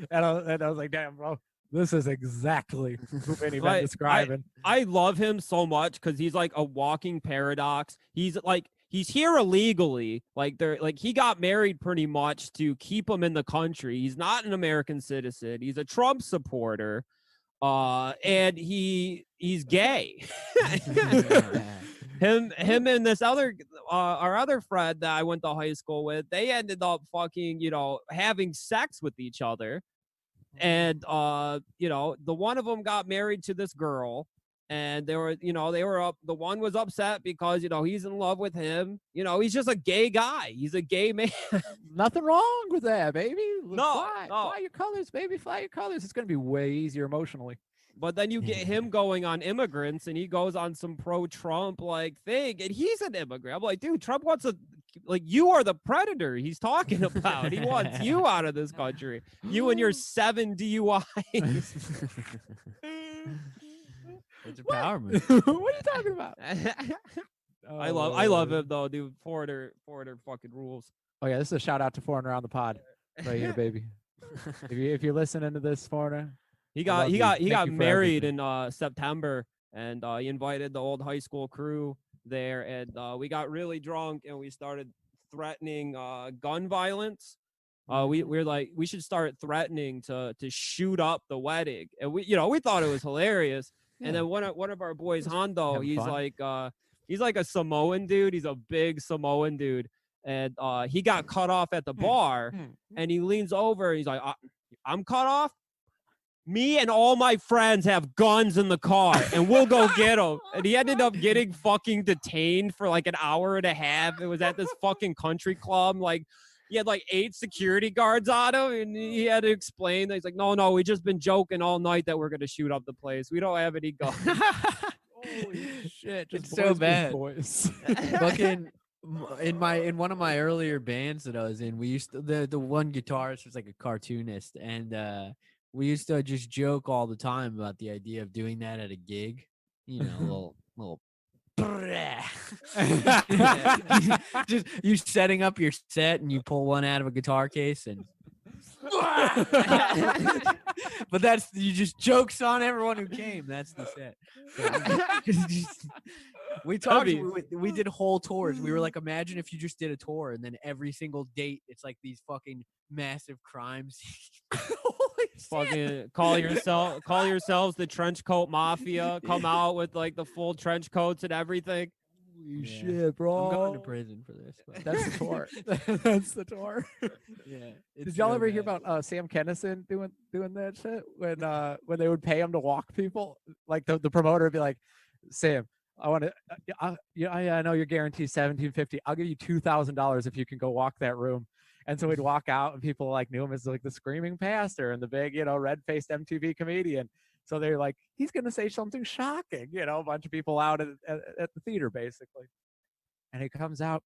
and I was like, "Damn, bro, this is exactly who Vinny been describing." I love him so much because he's like a walking paradox. He's here illegally. He got married pretty much to keep him in the country. He's not an American citizen. He's a Trump supporter. And he's gay. him and this other our other friend that I went to high school with, they ended up fucking, having sex with each other. And the one of them got married to this girl, and they were up. The one was upset because he's in love with him. He's just a gay guy. He's a gay man. Nothing wrong with that, baby. No. Fly your colors, baby. Fly your colors. It's gonna be way easier emotionally. But then you get him going on immigrants, and he goes on some pro-Trump like thing, and he's an immigrant. I'm like, dude, Trump wants you are the predator he's talking about. He wants you out of this country. You and your 7 DUIs. It's empowerment. What are you talking about? I love him though, dude. Foreigner fucking rules. Oh yeah, this is a shout out to Foreigner on the pod, right here, baby. if you're listening to this, Foreigner, He love you. got Thank you for married everything. in September, and he invited the old high school crew there, and we got really drunk and we started threatening gun violence. We're like, we should start threatening to shoot up the wedding, and we thought it was hilarious. Yeah. And then one of our boys, Hondo, having he's like a Samoan dude. He's a big Samoan dude, and he got cut off at the bar, and he leans over. He's like, I'm cut off. Me and all my friends have guns in the car, and we'll go get them. And he ended up getting fucking detained for like an hour and a half. It was at this fucking country club. Like, he had like 8 security guards on him, and he had to explain that he's like, no, we just been joking all night that we're gonna shoot up the place. We don't have any guns. Holy shit! It's Just so boys being bad. boys. Fucking in one of my earlier bands that I was in, we used to, the one guitarist was like a cartoonist, and we used to just joke all the time about the idea of doing that at a gig. A little just you setting up your set and you pull one out of a guitar case and but you just jokes on everyone who came. That's the set. We talked. We did whole tours. We were like, imagine if you just did a tour and then every single date, it's like these fucking massive crimes. Holy Fucking call yourselves the trench coat mafia. Come out with like the full trench coats and everything. Holy Yeah. shit, bro! I'm going to prison for this. But That's the tour. That's the tour. yeah. Did y'all ever hear about Sam Kennison doing that shit when they would pay him to walk people? Like the promoter would be like, Sam, I want to. I know you're guaranteed $1,750. I'll give you $2,000 if you can go walk that room. And so we'd walk out, and people like knew him as like the screaming pastor and the big, red-faced MTV comedian. So they're like, he's gonna say something shocking, a bunch of people out at the theater basically. And he comes out,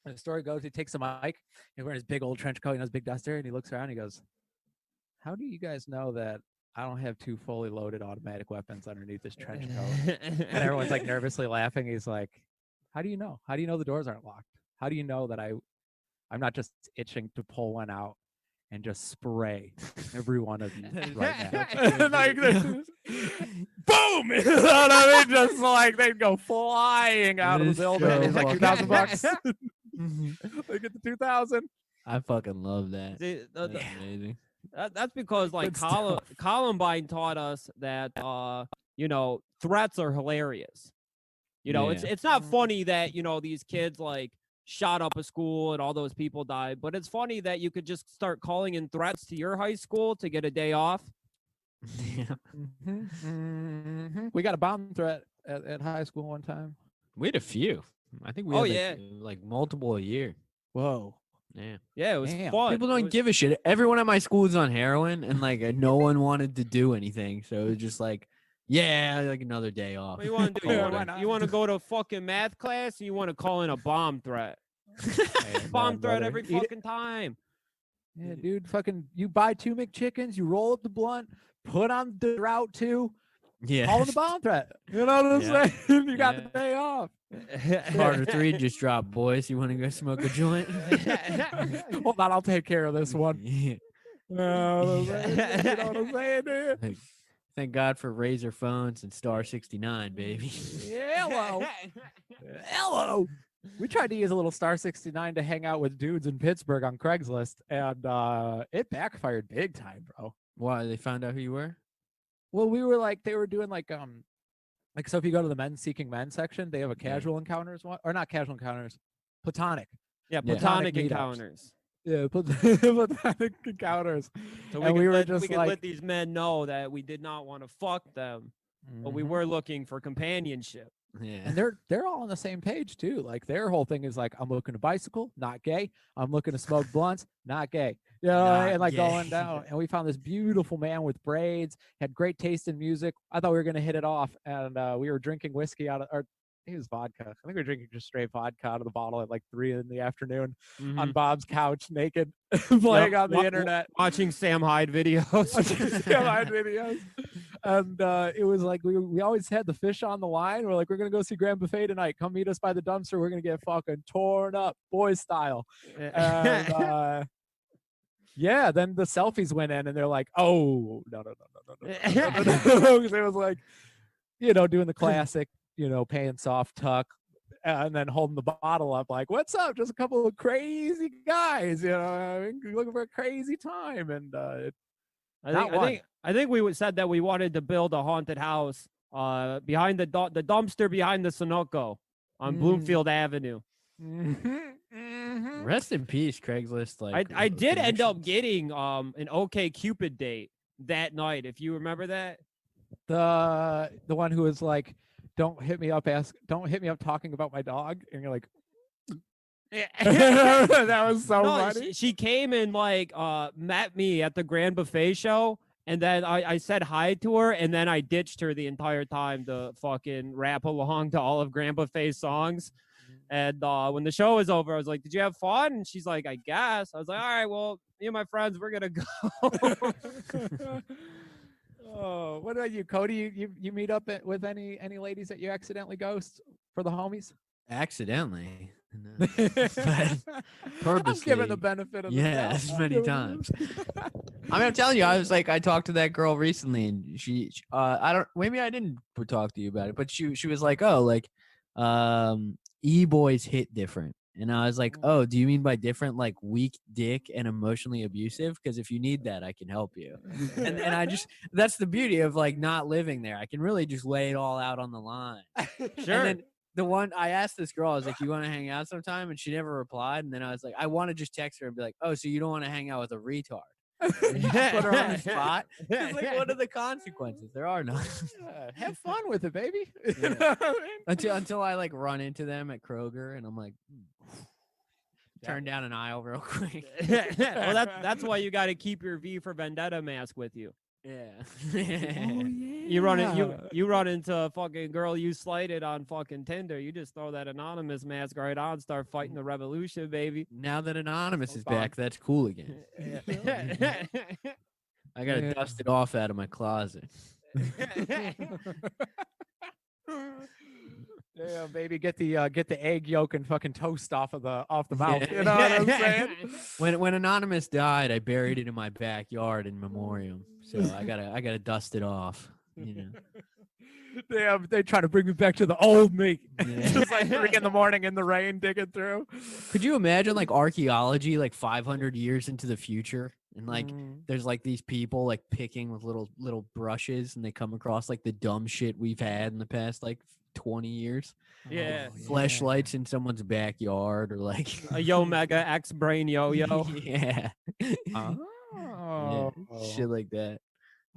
and the story goes, he takes a mic, he's wearing his big old trench coat, his big duster, and he looks around, and he goes, "How do you guys know that I don't have 2 fully loaded automatic weapons underneath this trench coat?" And everyone's like nervously laughing. He's like, "How do you know? How do you know the doors aren't locked? How do you know that I'm not just itching to pull one out and just spray every one of you right now?" Like, boom! You know what I mean? Just like they'd go flying out of the building. It's like $2,000. They get the 2,000. I fucking love that. That's Yeah. amazing. That's because like Good stuff. Columbine taught us that threats are hilarious. It's not funny that these kids like shot up a school and all those people died, but it's funny that you could just start calling in threats to your high school to get a day off. Yeah. We got a bomb threat at high school one time. We had a few. I think we had like multiple a year. Whoa. Yeah. It was Damn. fun. People don't give a shit. Everyone at my school is on heroin, and like no one wanted to do anything. So it was just like, yeah, like another day off. What do you want to do? Yeah, why not? You want to go to fucking math class, and you want to call in a bomb threat? Bomb threat every fucking time. Yeah, dude. Fucking, you buy 2 McChickens, you roll up the blunt, put on the route 2, Yeah. call it a bomb threat. You know what I'm Yeah. saying? You got Yeah. the day off. Carter 3 just dropped, boys. You want to go smoke a joint? Hold on, I'll take care of this one. Yeah. You know what I'm saying, dude? Like, thank God for Razor phones and Star 69, baby. Hello. Hello. We tried to use a little Star 69 to hang out with dudes in Pittsburgh on Craigslist, and it backfired big time, bro. Why? They found out who you were? Well, we were like, they were doing like so if you go to the men seeking men section, they have a casual encounters one, or not casual encounters, platonic. Yeah, Yeah. platonic Meetups. encounters. Yeah, platonic encounters. So And we were just we could like- let these men know that we did not want to fuck them, but we Mhm. were looking for companionship. Yeah. And they're all on the same page too. Like their whole thing is like, I'm looking to bicycle, not gay. I'm looking to smoke blunts, not gay. You know, Not and like gay. going down. And we found this beautiful man with braids, had great taste in music. I thought we were gonna hit it off, and we were drinking whiskey out of, or it was vodka. I think we were drinking just straight vodka out of the bottle at like 3 in the afternoon on Bob's couch, naked, playing on the internet. Watching Sam Hyde videos. Live videos. And it was like we always had the fish on the line. We're like, we're gonna go see Grand Buffet tonight. Come meet us by the dumpster. We're gonna get fucking torn up, boys style. And yeah, then the selfies went in, and they're like, oh no. Because it was like, doing the classic, paying soft tuck. And then holding the bottle up, like, "What's up? Just a couple of crazy guys, looking for a crazy time." And I think we said that we wanted to build a haunted house behind the dumpster behind the Sunoco on Bloomfield Avenue. Rest in peace, Craigslist. Like I did end up connections. getting an OK Cupid date that night, if you remember that. the one who was like, don't hit me up talking about my dog, and you're like, that was so No, funny. she came and like met me at the Grand Buffet show, and then I said hi to her, and then I ditched her the entire time to fucking rap along to all of Grand Buffet's songs. And when the show was over, I was like, "Did you have fun?" And she's like, "I guess." I was like, "All right, well, me and my friends, we're gonna go." Oh, what about you, Cody? You meet up with any ladies that you accidentally ghost for the homies? Accidentally. No. I'm Purposely. giving the benefit of the Yes, doubt. many times. I mean, I'm telling you, I talked to that girl recently, and she maybe I didn't talk to you about it, but she was like, oh, like, e-boys hit different. And I was like, oh, do you mean by different, like weak dick and emotionally abusive? Because if you need that, I can help you. And I just, that's the beauty of like not living there. I can really just lay it all out on the line. Sure. And then the one I asked this girl, I was like, you want to hang out sometime? And she never replied. And then I was like, I want to just text her and be like, oh, so you don't want to hang out with a retard? And just put her on the spot. It's like, what are the consequences? There are none. Have fun with it, baby. Yeah. Until I like run into them at Kroger and I'm like, turn down an aisle real quick. Well, that's why you got to keep your V for Vendetta mask with you. Yeah. Oh, yeah. You run into a fucking girl you slighted on fucking Tinder. You just throw that anonymous mask right on, start fighting the revolution, baby. Now that Anonymous is back, that's cool again. I gotta dust it off out of my closet. Yeah, baby, get the egg yolk and fucking toast off the mouth. You know what I'm saying? When Anonymous died, I buried it in my backyard in memoriam. So I gotta dust it off. You know. Damn, they try to bring me back to the old me. Yeah. Just like 3 in the morning in the rain, digging through. Could you imagine like archaeology, like 500 years into the future, and like there's like these people like picking with little brushes, and they come across like the dumb shit we've had in the past like 20 years. Yeah. Fleshlights in someone's backyard, or like A Yo Mega X Brain Yo-Yo. Yeah. Oh, Yeah, shit like that.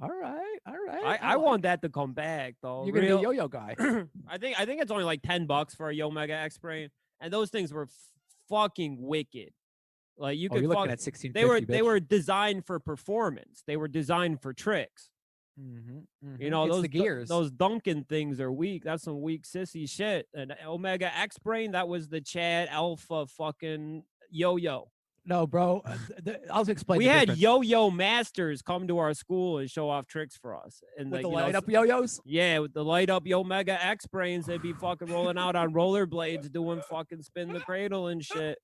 All right. I want that to come back though. You're gonna be a yo-yo guy. I think it's only like $10 for a Yo Mega X Brain, and those things were fucking wicked. Like you could you're looking at 1650. they were designed for performance. They were designed for tricks. You know, It's those the gears. those Duncan things are weak. That's some weak sissy shit. And Omega X Brain, that was the Chad Alpha fucking yo-yo. No, bro. I'll explain. We the had difference. yo-yo masters come to our school and show off tricks for us. And with like, the light up yo-yos. Yeah, with the light up Yo Mega X Brains, they'd be fucking rolling out on rollerblades, doing fucking spin the cradle and shit.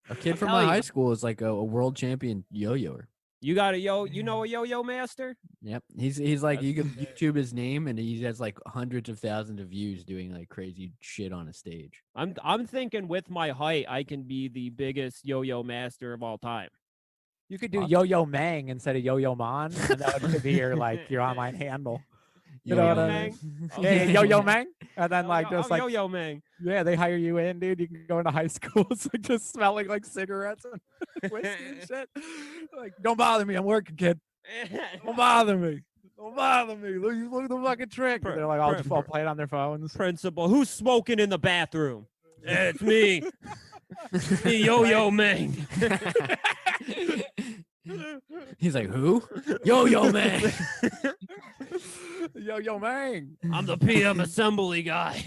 A kid from tell my you. high school is like a world champion yo-yoer. You got a you know a yo-yo master? Yep. He's like, you can That's- YouTube his name and he has like hundreds of thousands of views doing like crazy shit on a stage. I'm thinking with my height, I can be the biggest yo-yo master of all time. You could do Yo-Yo Mang instead of Yo-Yo Mon, and that would be your online handle. You know what I mean? Yeah, Yo-Yo Mang, and then like just like yo-yo man. yeah, they hire you in, dude. You can go into high schools like just smelling like cigarettes and whiskey and shit. Like, don't bother me, I'm working, kid. Don't bother me. Don't bother me. Look at the fucking trick. And they're like all just all playing on their phones. Principal, who's smoking in the bathroom? It's me. Me, yo-yo man. He's like, who? Yo-yo man. Yo-Yo Mang. I'm the PM assembly guy.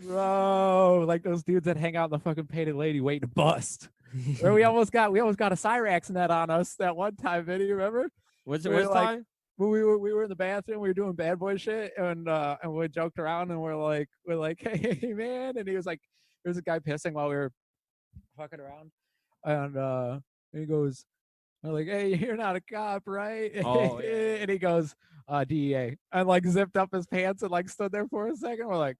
Bro, like those dudes that hang out in the fucking Painted Lady waiting to bust. Or we almost got a Cyrax net on us that one time, Vinny, remember? What's We were it like- time? When we were in the bathroom, we were doing bad boy shit, and we joked around, and we're like, hey man, and he was like, there's a guy pissing while we were fucking around, and he goes, I'm like, hey, you're not a cop, right? Oh, yeah. And he goes, DEA, and like zipped up his pants and like stood there for a second. We're like,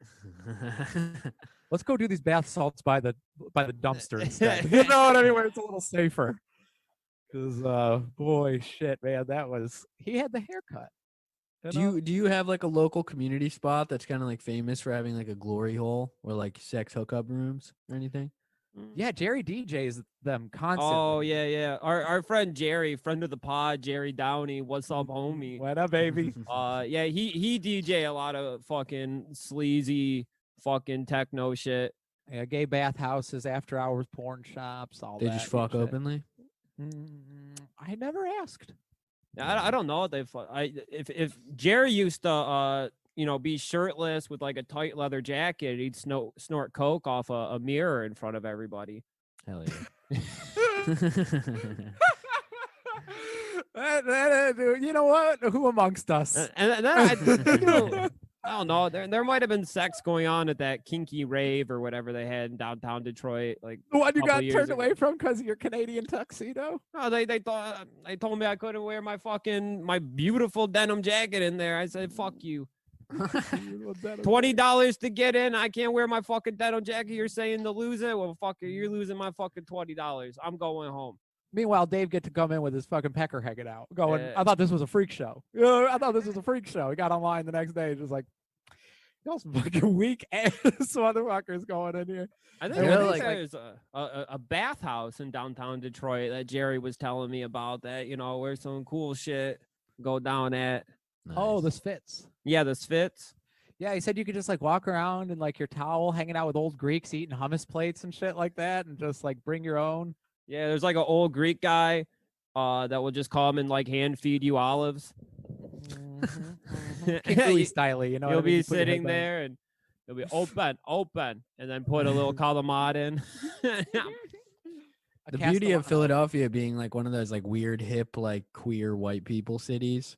let's go do these bath salts by the dumpster instead. You know what I mean? Where it's a little safer. Because boy, shit, man, he had the haircut. Do you have like a local community spot that's kind of like famous for having like a glory hole or like sex hookup rooms or anything? Yeah, Jerry DJs them constantly. Oh yeah. Our friend Jerry, friend of the pod, Jerry Downey. What's up, homie? What up, baby? Yeah, he DJ a lot of fucking sleazy fucking techno shit. Yeah, gay bathhouses, after hours porn shops, all They that. just fuck shit. openly. I never asked. I don't know if they if Jerry used to be shirtless with like a tight leather jacket, he'd snort coke off a mirror in front of everybody. Hell yeah. Dude, you know what? Who amongst us? And then I don't know. There might have been sex going on at that kinky rave or whatever they had in downtown Detroit. Like The one you couple got years turned ago. away from because of your Canadian tuxedo? No, they told me I couldn't wear my beautiful denim jacket in there. I said, "Fuck you." $20 to get in. I can't wear my fucking denim jacket. You're saying to lose it? Well, fuck it. You're losing my fucking $20. I'm going home. Meanwhile, Dave get to come in with his fucking pecker hanging out, going, I thought this was a freak show. I thought this was a freak show. He got online the next day, just like, y'all some fucking weak ass motherfuckers going in here. I think there's a bathhouse in downtown Detroit that Jerry was telling me about that, where some cool shit go down at. Nice. Oh, the Spitz. Yeah, the Spitz. Yeah, he said you could just like walk around in like your towel, hanging out with old Greeks, eating hummus plates and shit like that, and just like bring your own. Yeah, there's like an old Greek guy that will just come and like hand feed you olives. Styley, He'll be sitting there and he'll be open, and then put a little calamari in. The beauty of Philadelphia being like one of those like weird hip like queer white people cities.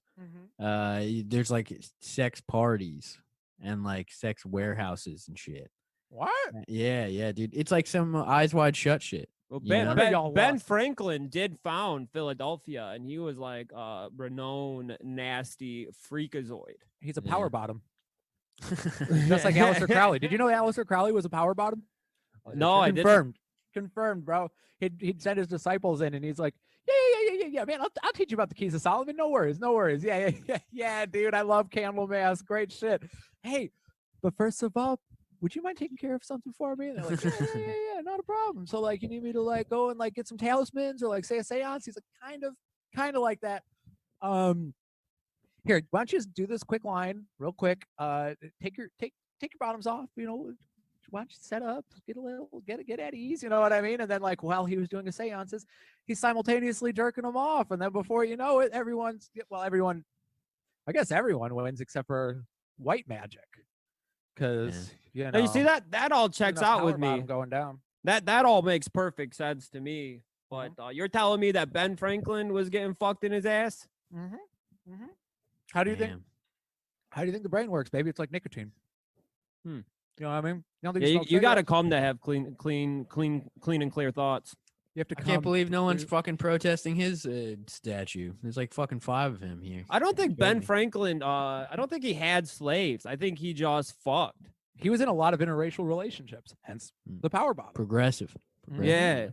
There's like sex parties and like sex warehouses and shit. What? Yeah, dude. It's like some Eyes Wide Shut shit. Well, Ben Franklin did found Philadelphia, and he was like a renowned nasty freakazoid. He's a power bottom. Just like Aleister Crowley. Did you know Aleister Crowley was a power bottom? No, I didn't. Confirmed, bro. He'd send his disciples in, and he's like, yeah, man, I'll teach you about the keys of Solomon. No worries. Yeah, dude, I love Candlemas. Great shit. Hey, but first of all, would you mind taking care of something for me? And they're like, yeah, not a problem. So like, you need me to like go and like get some talismans or like say a seance? He's like, kind of like that. Here, why don't you just do this quick line real quick? Take your bottoms off, why don't you set up, get at ease, you know what I mean? And then like while he was doing his seances, he's simultaneously jerking them off. And then before you know it, everyone wins except for white magic. Because you see that all checks out with me going down. That all makes perfect sense to me. But you're telling me that Ben Franklin was getting fucked in his ass? How do you think the brain works, baby? It's like nicotine. You know what I mean? You got to come to have clean and clear thoughts. You have to. I can't believe no one's fucking protesting his statue. There's like fucking 5 of him here. I don't think Ben Franklin. I don't think he had slaves. I think he just fucked. He was in a lot of interracial relationships, hence the power bottom. Progressive. Yeah.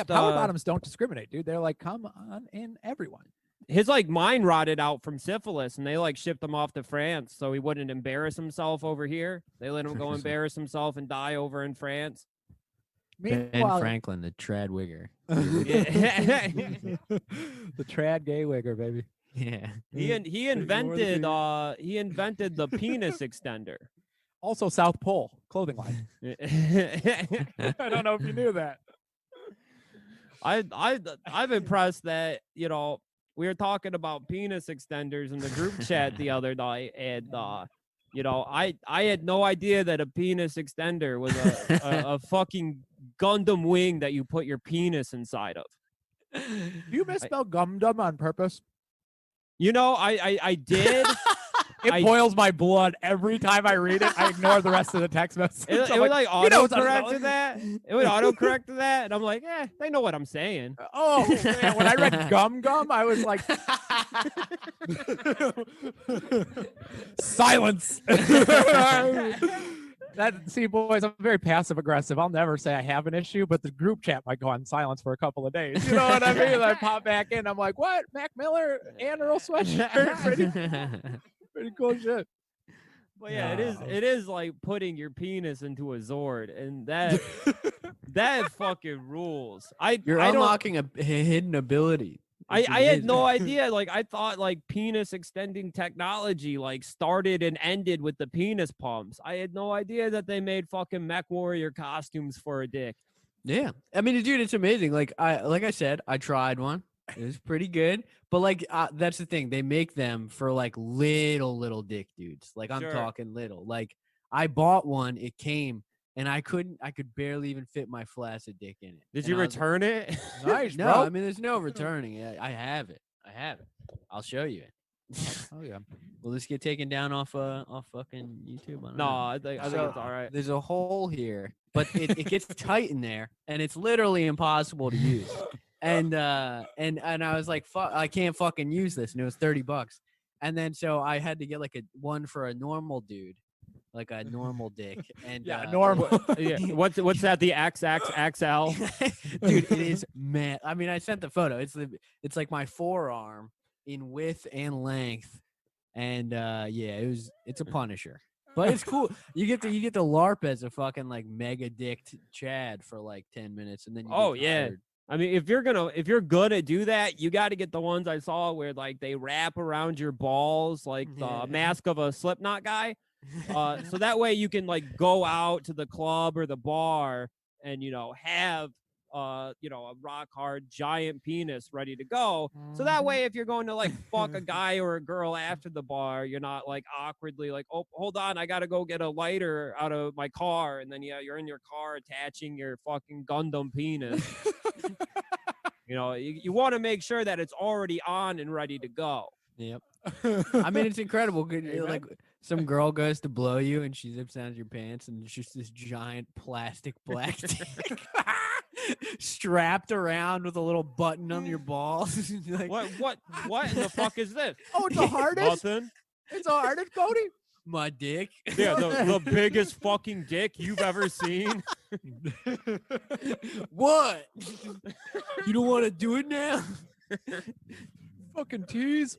Power bottoms don't discriminate, dude. They're like, come on in, everyone. His like mind rotted out from syphilis, and they like shipped him off to France so he wouldn't embarrass himself over here. They let him go embarrass himself and die over in France. Ben Franklin, the trad wigger. The trad gay wigger, baby. Yeah. He invented the penis extender. Also South Pole clothing line. I don't know if you knew that. I'm impressed that, we were talking about penis extenders in the group chat the other night, and I had no idea that a penis extender was a fucking Gundam wing that you put your penis inside of. Do you misspell Gundam on purpose? I did. It boils my blood every time I read it. I ignore the rest of the text message. It would like autocorrect to that. It would autocorrect to that, and I'm like, they know what I'm saying. Oh man, when I read gum, I was like, silence. See, boys, I'm very passive aggressive. I'll never say I have an issue, but the group chat might go on silence for a couple of days. You know what I mean? I pop back in. I'm like, what? Mac Miller and Earl sweatshirt. Pretty cool shit. But yeah, it is like putting your penis into a Zord, and that fucking rules. You're unlocking a hidden ability. I had no idea. Like, I thought like penis extending technology like started and ended with the penis pumps. I had no idea that they made fucking mech warrior costumes for a dick. Yeah, I mean, dude, it's amazing. Like I said, I tried one. It was pretty good, but like that's the thing. They make them for like little dick dudes. Like I'm talking little. Like I bought one. It came. And I could barely even fit my flaccid dick in it. Did you return it? Nice, no, bro. I mean, there's no returning it. I have it. I'll show you it. Oh yeah. Will this get taken down off fucking YouTube? I think it's all right. There's a hole here, but it gets tight in there, and it's literally impossible to use. And I was like, fuck, I can't fucking use this. And it was $30. And then so I had to get like a one for a normal dude, like a normal dick. And normal. Yeah. What's that? The XXXL? Dude, it is mad. I mean, I sent the photo. It's like my forearm in width and length. And it's a Punisher. But it's cool. You get to LARP as a fucking like mega dicked Chad for like 10 minutes, and then you get tired. I mean, if you're gonna do that, you got to get the ones I saw where like they wrap around your balls like the mask of a Slipknot guy. So that way you can like go out to the club or the bar and have a rock hard giant penis ready to go. So that way, if you're going to like fuck a guy or a girl after the bar, you're not like awkwardly like, oh, hold on, I gotta go get a lighter out of my car, and then you're in your car attaching your fucking Gundam penis. You want to make sure that it's already on and ready to go. Yep. I mean, it's incredible. Like some girl goes to blow you and she zips down your pants and it's just this giant plastic black dick strapped around with a little button on your balls. Like, what in the fuck is this? Oh, it's a harness? Nothing. It's a harness, Cody? My dick. Yeah, the biggest fucking dick you've ever seen. What? You don't want to do it now? Fucking tease.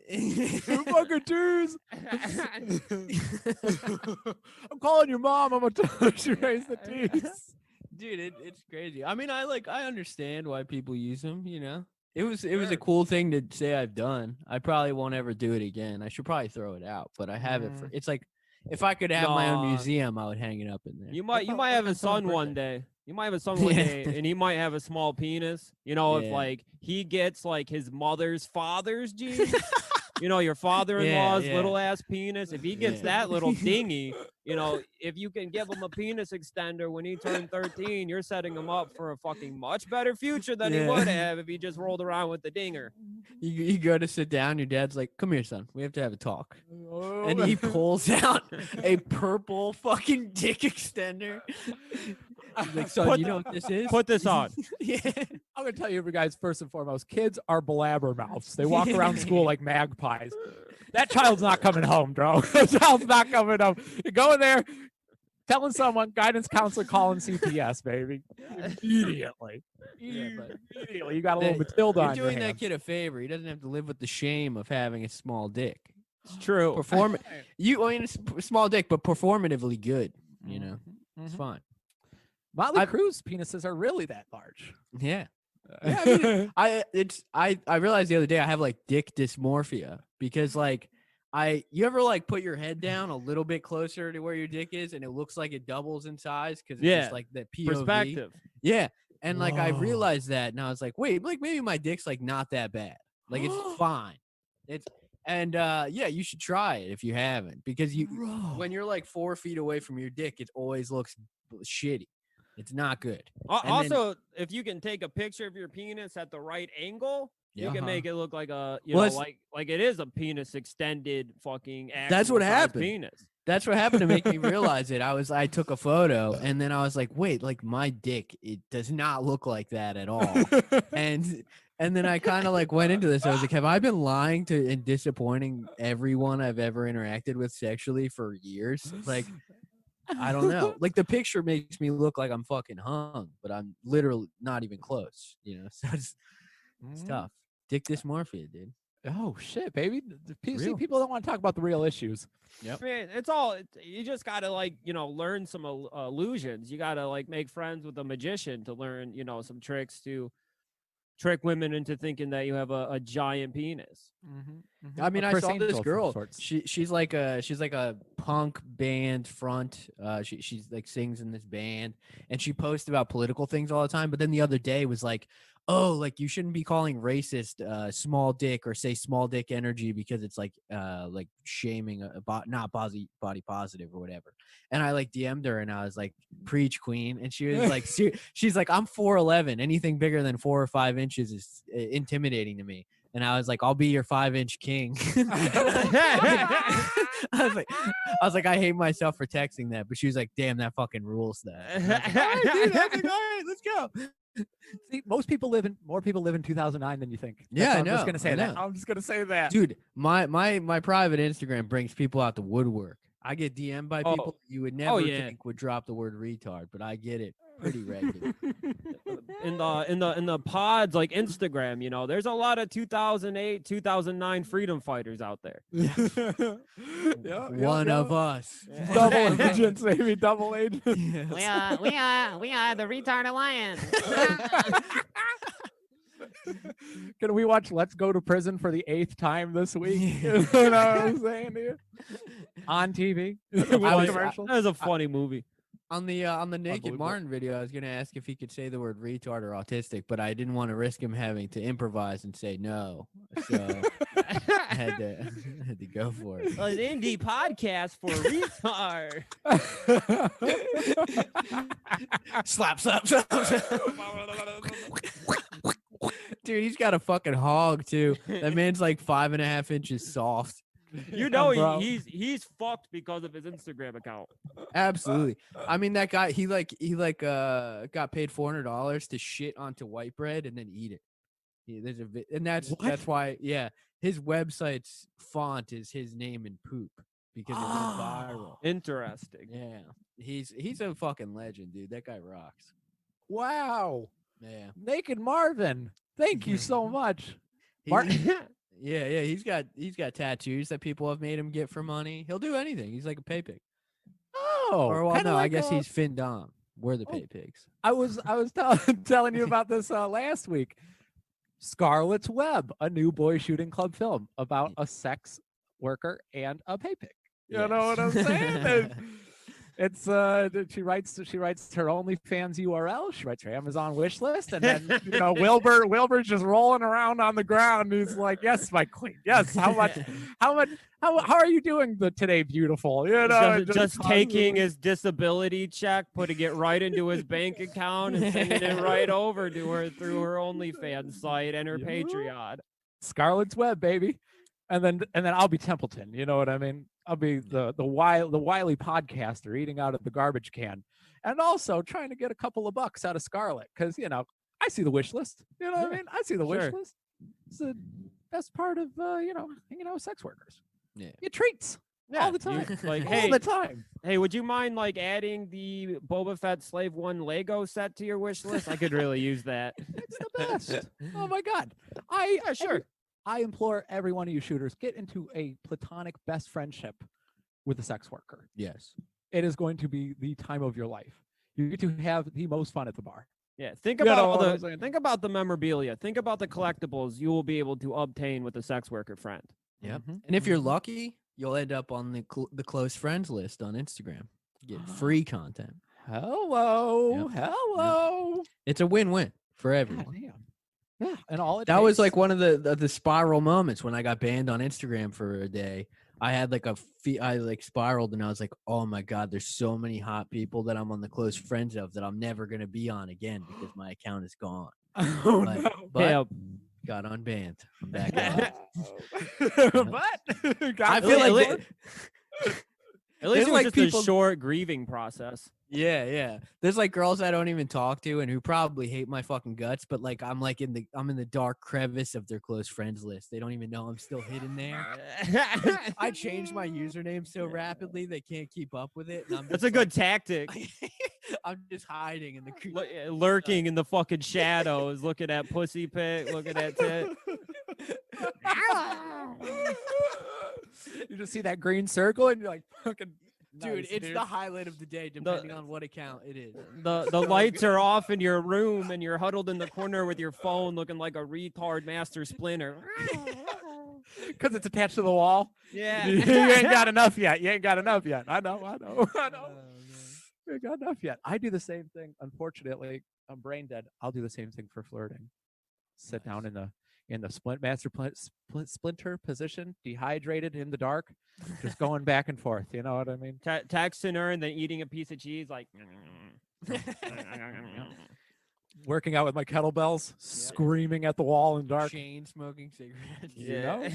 Fucking tease. I'm calling your mom. I'm going to tell her she raised the tease. Dude, it's crazy. I mean, I understand why people use them, It was a cool thing to say I've done. I probably won't ever do it again. I should probably throw it out, but I have it for. It's like if I could have my own museum, I would hang it up in there. You might have a son one day. You might have a son one day, and he might have a small penis. If like he gets like his mother's father's genes. Your father-in-law's little ass penis. If he gets that little dingy, if you can give him a penis extender when he turned 13, you're setting him up for a fucking much better future than he would have if he just rolled around with the dinger. You go to sit down, your dad's like, "Come here, son. We have to have a talk." Oh. And he pulls out a purple fucking dick extender. He's like, "Son, you know what this is? Put this on." Yeah. I'm going to tell you guys, first and foremost, kids are blabbermouths. They walk around school like magpies. That child's not coming home, bro. That child's not coming home. You go in there, telling someone, guidance counselor calling CPS, baby. Immediately. Immediately. You got a little Matilda on your You're doing that hands. kid a favor. He doesn't have to live with the shame of having a small dick. It's true. It's a small dick, but performatively good. It's fine. Motley Crue's penises are really that large. Yeah. Yeah, I mean, I realized the other day I have like dick dysmorphia because like you ever like put your head down a little bit closer to where your dick is and it looks like it doubles in size because it's just like the POV. Perspective. Yeah. And like I realized that and I was like, wait, like maybe my dick's like not that bad. Like it's fine. You should try it if you haven't because when you're like 4 feet away from your dick, it always looks shitty. It's not good. Also, if you can take a picture of your penis at the right angle, you can make it look like like it is a penis extended fucking. That's what happened. Penis. That's what happened to make me realize it. I took a photo and then I was like, wait, like my dick, it does not look like that at all. and then I kind of like went into this. I was like, have I been lying to and disappointing everyone I've ever interacted with sexually for years? Like. I don't know. Like the picture makes me look like I'm fucking hung, but I'm literally not even close. So it's tough. Dick dysmorphia, dude. Oh shit, baby! People don't want to talk about the real issues. Yep. I mean, you just gotta learn some illusions. You gotta like make friends with a magician to learn some tricks to trick women into thinking that you have a giant penis. I mean, I saw this girl. She's like a punk band front. She's like sings in this band, and she posts about political things all the time. But then the other day was like, oh, like you shouldn't be calling racist small dick or say small dick energy because it's like shaming not body positive or whatever. And I like DM'd her and I was like, preach queen. And she was like, she's like, I'm 4'11". Anything bigger than 4 or 5 inches is intimidating to me. And I was like, I'll be your 5-inch king. I was like, I hate myself for texting that. But she was like, damn, that fucking rules that. Like, all right, dude. I was like, all right, let's go. See, more people live in 2009 than you think. Yeah, I I'm just know, gonna say I that. know. I'm just gonna say that. Dude, my private Instagram brings people out the woodwork. I get DM'd by people you would never yeah. think would drop the word retard, but I get it pretty regular. in the pods like Instagram, you know, there's a lot of 2008, 2009 freedom fighters out there. One of us. Double agents, maybe double agents. Yes. We are the Retard Alliance. Can we watch Let's Go to Prison for the 8th time this week? You know what I'm saying to you? On TV. With commercials. That was a funny movie. On the Naked Martin video, I was gonna ask if he could say the word retard or autistic, but I didn't want to risk him having to improvise and say no, so I had to go for it. An indie podcast for retard. Slap, slap, slap. Dude, he's got a fucking hog too. That man's like 5.5 inches soft. You know he's fucked because of his Instagram account. Absolutely. I mean, that guy, he got paid $400 to shit onto white bread and then eat it. There's and that's why his website's font is his name and poop because it went viral. Interesting. Yeah, he's a fucking legend, dude. That guy rocks. Wow. Yeah. Naked Marvin. Thank you so much. Yeah, he's got tattoos that people have made him get for money. He'll do anything. He's like a pay pig. Oh, or well, no, like I guess he's Fin Dom. We're the pay pigs. I was telling you about this last week. Scarlet's Web, a new boy shooting club film about a sex worker and a pay pig. You know what I'm saying? It's she writes her OnlyFans URL, she writes her Amazon wish list, and then Wilbur's just rolling around on the ground. And he's like, "Yes, my queen. Yes, how are you doing today, beautiful?" You know, just taking his disability check, putting it right into his bank account, and sending it right over to her through her OnlyFans site and her Patreon. Scarlet's Web, baby. And then I'll be Templeton. You know what I mean? I'll be the wily podcaster eating out of the garbage can, and also trying to get a couple of bucks out of Scarlet because I see the wish list. You know what I mean? I see the wish list. It's the best part of hanging out with sex workers. Yeah, get treats all the time. Like, all the time. Hey, would you mind adding the Boba Fett Slave 1 Lego set to your wish list? I could really use that. It's the best. Oh my god. Sure. I implore every one of you shooters, get into a platonic best friendship with a sex worker. Yes. It is going to be the time of your life. You get to have the most fun at the bar. Yeah, think about the memorabilia. Think about the collectibles you will be able to obtain with a sex worker friend. Yep. And if you're lucky, you'll end up on the close friends list on Instagram. Get free content. Hello. Yep. Hello. Yep. It's a win-win for everyone. God damn. Yeah, and all that was like one of the spiral moments when I got banned on Instagram for a day. I had I spiraled and I was like, oh my god, there's so many hot people that I'm on the close friends of that I'm never gonna be on again because my account is gone. But got unbanned. I'm back on. But I feel like at least it was like just a short grieving process. Yeah. There's like girls I don't even talk to and who probably hate my fucking guts, but like I'm in the dark crevice of their close friends list. They don't even know I'm still hidden there. I changed my username so rapidly they can't keep up with it. And That's a good tactic. I'm just hiding in the lurking in the fucking shadows, looking at pussy pic, looking at tit. You just see that green circle and you're like, fucking. Dude, nice, it's the highlight of the day, depending on what account it is. The lights are off in your room, and you're huddled in the corner with your phone, looking like a retard master splinter. Because it's attached to the wall. Yeah, you ain't got enough yet. I know. You ain't got enough yet. I do the same thing. Unfortunately, I'm brain dead. I'll do the same thing for flirting. Sit down in the splinter position, dehydrated in the dark, just going back and forth. You know what I mean? Texting her and then eating a piece of cheese, like. working out with my kettlebells, screaming at the wall in dark. Chain smoking cigarettes. You know,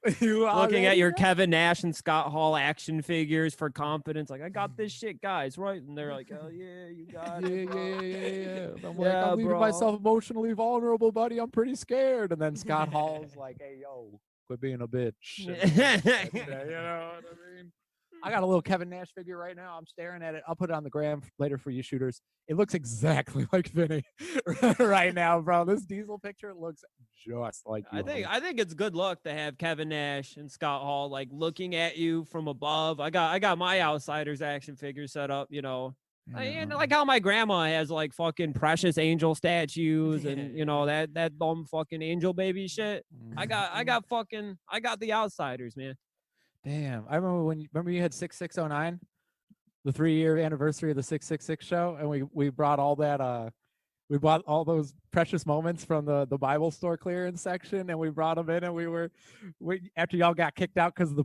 Looking already at your know. Kevin Nash and Scott Hall action figures for confidence, like I got this shit, guys, right? And they're like, "Oh yeah, you got it, bro." Yeah. I'm Yeah, I'm leaving bro. myself emotionally vulnerable, buddy. I'm pretty scared. And then Scott Hall's like, "Hey, yo, quit being a bitch." And you know what I mean? I got a little Kevin Nash figure right now. I'm staring at it. I'll put it on the gram later for you shooters. It looks exactly like Vinny right now, bro. This Diesel picture looks just like you. I think it's good luck to have Kevin Nash and Scott Hall like looking at you from above. I got my Outsiders action figure set up, you know. And like how my grandma has like fucking precious angel statues and you know that dumb fucking angel baby shit. I got the Outsiders, man. Damn. I remember you had 6609, the 3-year anniversary of the 666 show, and we brought all that we bought all those precious moments from the Bible store clearance section, and we brought them in, and we after y'all got kicked out because of the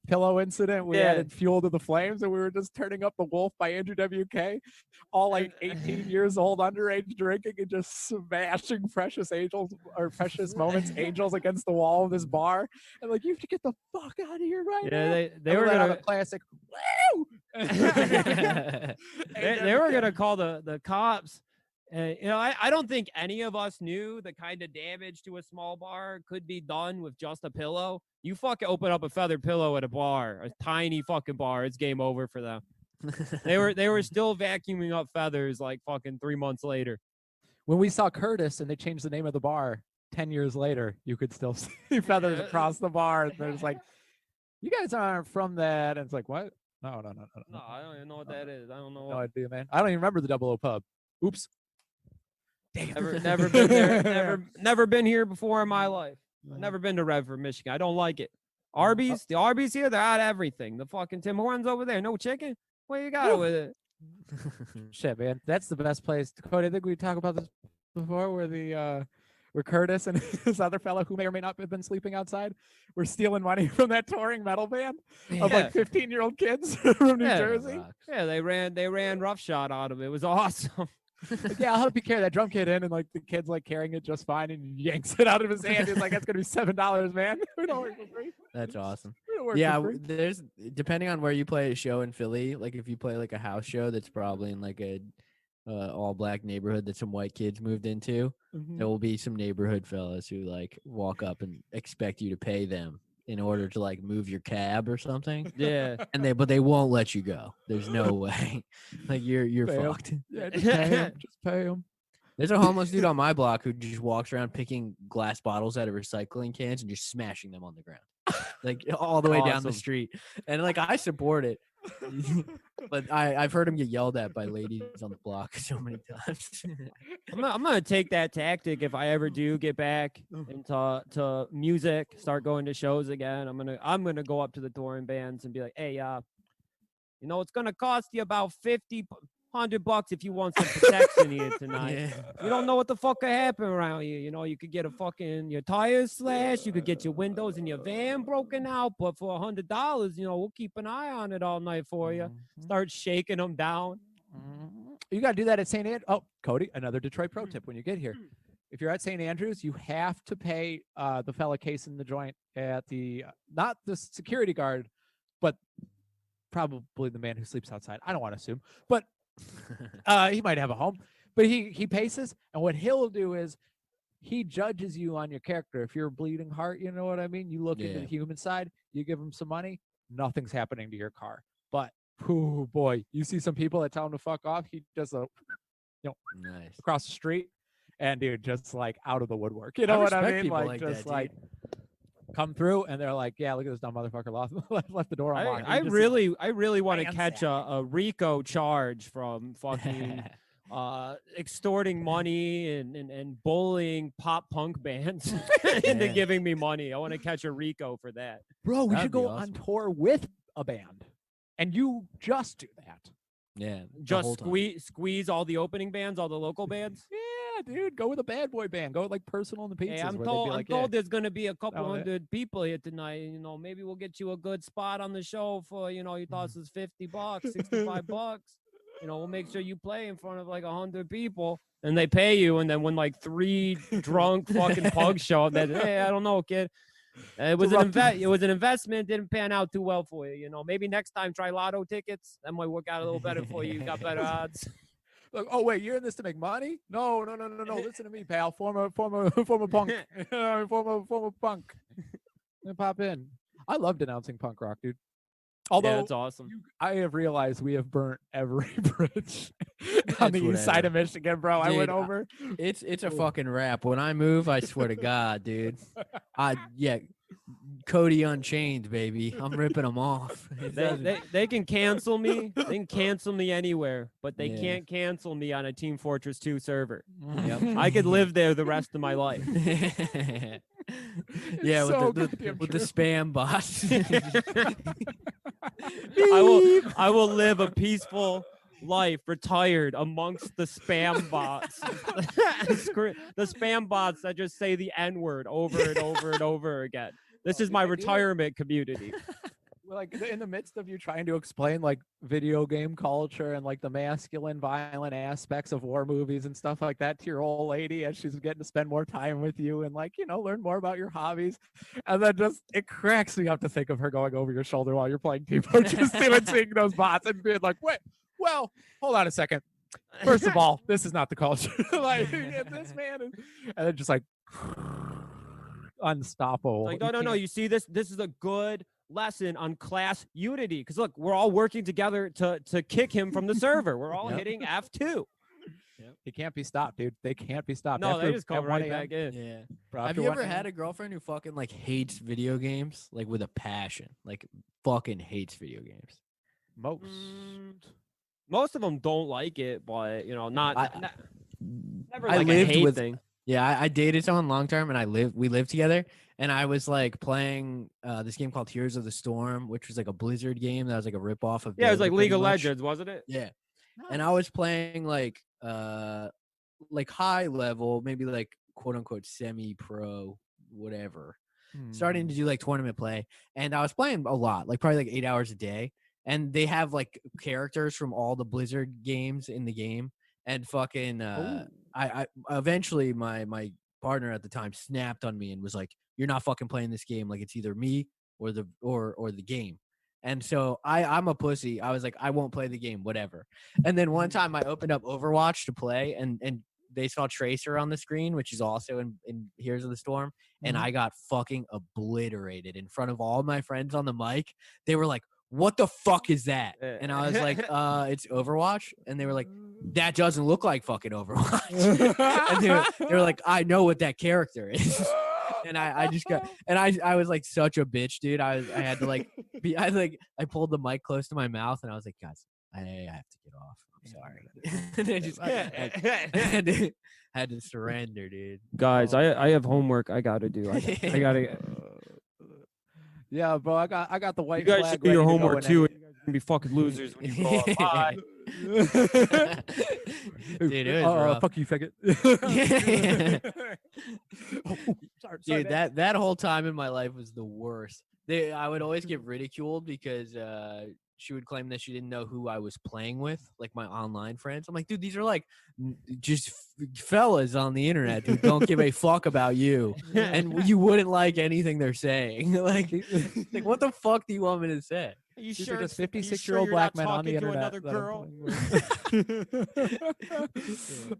pillow incident, we added fuel to the flames, and we were just turning up The Wolf by Andrew WK, all like 18 years old, underage drinking, and just smashing precious moments angels against the wall of this bar. And like, you have to get the fuck out of here right now. They were gonna have a classic. Woo! they were gonna call the cops. You know, I don't think any of us knew the kind of damage to a small bar could be done with just a pillow. You fucking open up a feather pillow at a bar, a tiny fucking bar, it's game over for them. They were still vacuuming up feathers like fucking 3 months later. When we saw Curtis and they changed the name of the bar 10 years later, you could still see feathers across the bar. And there's like, you guys aren't from that. And it's like, what? No, I don't even know what that is. I don't know. No idea, man. I don't even remember the 00 pub. Oops. Never been there. Never been here before in my life. I've never been to Redford, Michigan. I don't like it. Arby's, the Arby's here, they're out of everything. The fucking Tim Hortons over there, no chicken. What you got with it? Shit, man, that's the best place. Cody, I think we talked about this before, where Curtis and this other fellow who may or may not have been sleeping outside were stealing money from that touring metal band of like 15-year-old kids from New Jersey. Yeah, they ran roughshod on him. It was awesome. Like, yeah, I'll help you carry that drum kit in, and like the kid's like carrying it just fine, and he yanks it out of his hand. He's like, "That's gonna be $7, man. We don't work for free." That's awesome. Yeah, there's depending on where you play a show in Philly. Like if you play like a house show, that's probably in like a all black neighborhood that some white kids moved into. There will be some neighborhood fellas who like walk up and expect you to pay them in order to like move your cab or something. Yeah. And they won't let you go. There's no way. Like you're fucked. Yeah, just pay him. Just pay him. There's a homeless dude on my block who just walks around picking glass bottles out of recycling cans and just smashing them on the ground. Like all the way down the street. And like I support it. But I've heard him get yelled at by ladies on the block so many times. I'm gonna take that tactic if I ever do get back into music, start going to shows again. I'm gonna go up to the touring bands and be like, hey, you know, it's gonna cost you about $100 if you want some protection here tonight. Yeah. You don't know what the fuck could happen around here. You know, you could get your tires slashed, you could get your windows in your van broken out, but for $100, you know, we'll keep an eye on it all night for you. Start shaking them down. You got to do that at St. Andrews. Oh, Cody, another Detroit pro tip when you get here. If you're at St. Andrews, you have to pay the fella casing the joint at not the security guard, but probably the man who sleeps outside. I don't want to assume, but he might have a home, but he paces, and what he'll do is he judges you on your character. If you're a bleeding heart, you know what I mean? You look into the human side, you give him some money, nothing's happening to your car. But oh boy, you see some people that tell him to fuck off, he does Nice. across the street, and dude, just like out of the woodwork. You know what I mean? Like just that, like come through, and they're like, yeah, look at this dumb motherfucker left the door unlocked. I really want to catch a RICO charge from fucking extorting money and bullying pop punk bands into giving me money. I want to catch a RICO for that. Bro, we That'd should go be awesome. on tour with a band, and you just do that. Yeah. Just squeeze all the opening bands, all the local bands. Yeah, dude, go with a bad boy band. Go with like Personal and the Pizzas. Hey, I'm where they'd be like, told there's gonna be a couple Oh, yeah. hundred people here tonight. You know, maybe we'll get you a good spot on the show for, you know, you thought this was $50, $65. You know, we'll make sure you play in front of like 100 people. and they pay you, and then when like 3 drunk fucking pugs show up, that hey, I don't know, kid. It was an investment. Didn't pan out too well for you. You know, maybe next time try lotto tickets. That might work out a little better for you. You got better odds. Like, oh wait, you're in this to make money? No. Listen to me, pal. Former punk. former punk. Pop in. I love denouncing punk rock, dude. Although that's awesome. I have realized we have burnt every bridge on the east side of Michigan, bro. Dude, I went over. It's a fucking wrap. When I move, I swear to God, dude. Cody Unchained, baby. I'm ripping them off. They can cancel me. They can cancel me anywhere, but they can't cancel me on a Team Fortress 2 server. Yep. I could live there the rest of my life. Yeah, so with the spam bots. I will live a peaceful life retired amongst the spam bots. The spam bots that just say the N-word over and over and over again. This is my retirement community. Like in the midst of you trying to explain like video game culture and like the masculine violent aspects of war movies and stuff like that to your old lady as she's getting to spend more time with you and like, you know, learn more about your hobbies. And then just it cracks me up to think of her going over your shoulder while you're playing Team Fortress 2 and seeing those bots and being like, wait, well, hold on a second. First of all, this is not the culture. Like this man is, and then just like unstoppable. Like, no. You see this? This is a good lesson on class unity. Because look, we're all working together to kick him from the server. We're all hitting F2. Yep. He can't be stopped, dude. They can't be stopped. No, they just come right back in. Yeah. Bro, have you ever had a girlfriend who fucking like hates video games, like with a passion, like fucking hates video games? Most of them don't like it, but you know, never I like lived a hate with thing. Yeah, I dated someone long term, and we lived together, and I was like playing this game called Heroes of the Storm, which was like a Blizzard game that was like a ripoff of. Yeah, it was like Dota League of much. Legends, wasn't it? Yeah, and I was playing like high level, maybe like quote unquote semi-pro, whatever. Starting to do like tournament play, and I was playing a lot, like probably like 8 hours a day. And they have like characters from all the Blizzard games in the game, and fucking I eventually my partner at the time snapped on me and was like, "You're not fucking playing this game. Like it's either me or the game." And so I'm a pussy. I was like, I won't play the game, whatever. And then one time I opened up Overwatch to play, and they saw Tracer on the screen, which is also in Heroes of the Storm, and I got fucking obliterated in front of all my friends on the mic. They were like, "What the fuck is that?" And I was like, it's Overwatch. And they were like, "That doesn't look like fucking Overwatch." And they were like, "I know what that character is." And I just got, and I was like such a bitch, dude. I had to like I pulled the mic close to my mouth, and I was like, "Guys, I have to get off. I'm sorry." And I just had to surrender, dude. Guys, I have homework I gotta do. I gotta. Yeah, bro. I got the white. You guys flag should do your ready to go homework in too. any- You're gonna be fucking losers when you grow up. Bye. Dude, it was rough. Fuck you, faggot. Sorry, Dude, that whole time in my life was the worst. I would always get ridiculed because she would claim that she didn't know who I was playing with, like my online friends. I'm like, dude, these are like just fellas on the internet who don't give a fuck about you, and you wouldn't like anything they're saying. like what the fuck do you want me to say? Are you These sure are just it's- are you 56-year-old sure black you're men not on the talking to internet. another that girl?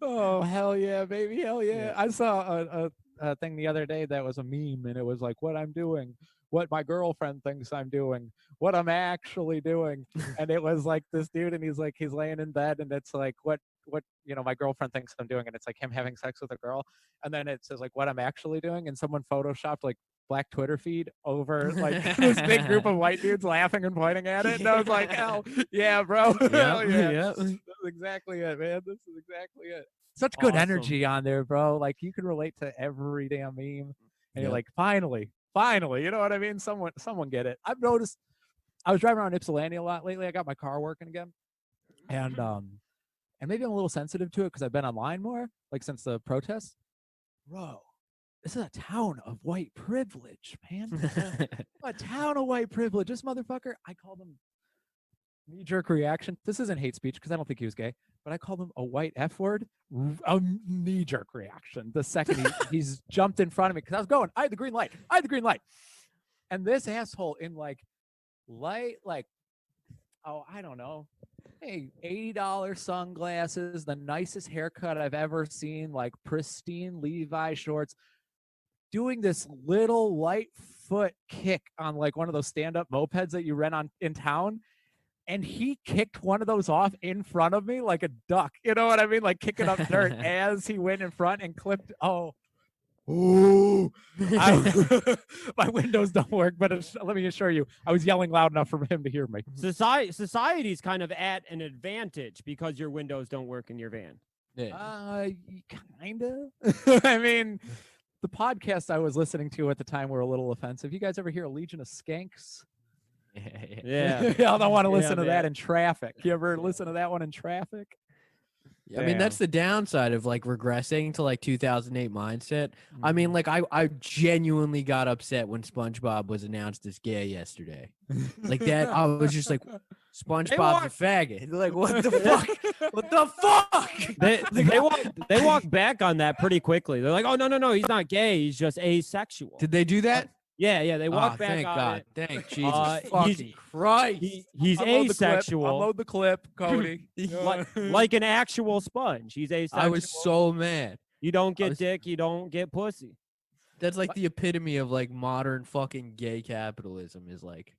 Oh hell yeah, baby, hell yeah! I saw a thing the other day that was a meme, and it was like, what I'm doing, what my girlfriend thinks I'm doing, what I'm actually doing. And it was like this dude, and he's laying in bed, and it's like what my girlfriend thinks I'm doing, and it's like him having sex with a girl, and then it says like what I'm actually doing, and someone photoshopped like black Twitter feed over like this big group of white dudes laughing and pointing at it, and I was like, hell yeah, bro. Hell yeah. This is exactly it, man. This is exactly it. Such good energy on there, bro. Like you can relate to every damn meme, and you're like, finally, you know what I mean? Someone get it. I've noticed. I was driving around Ypsilanti a lot lately. I got my car working again, and maybe I'm a little sensitive to it because I've been online more, like since the protests. Bro, this is a town of white privilege, man. A town of white privilege. This motherfucker, I call them knee-jerk reaction. This isn't hate speech because I don't think he was gay, but I called him a white F word. A knee-jerk reaction. The second he's jumped in front of me because I was going, I had the green light. And this asshole in like, oh, I don't know. Hey, $80 sunglasses, the nicest haircut I've ever seen, like pristine Levi shorts, doing this little light foot kick on like one of those stand-up mopeds that you rent on in town. And he kicked one of those off in front of me like a duck. You know what I mean? Like kicking up dirt as he went in front and clipped. Ooh. My windows don't work, but let me assure you, I was yelling loud enough for him to hear me. Society's kind of at an advantage because your windows don't work in your van. Kind of. I mean, the podcasts I was listening to at the time were a little offensive. You guys ever hear a Legion of Skanks? Yeah. Y'all don't want to listen to that in traffic. You ever listen to that one in traffic? I mean, that's the downside of like regressing to like 2008 mindset. I mean, like I genuinely got upset when SpongeBob was announced as gay yesterday. Like that, I was just like, SpongeBob's a faggot. Like, what the fuck? What the fuck? They walked back on that pretty quickly. They're like, oh no, he's not gay. He's just asexual. Did they do that? Yeah, they walked back thank on God. it. Thank Jesus fucking Christ. He's asexual. Unload the clip, Cody. like an actual sponge. He's asexual. I was so mad. You don't get dick, you don't get pussy. That's like the epitome of like modern fucking gay capitalism is like.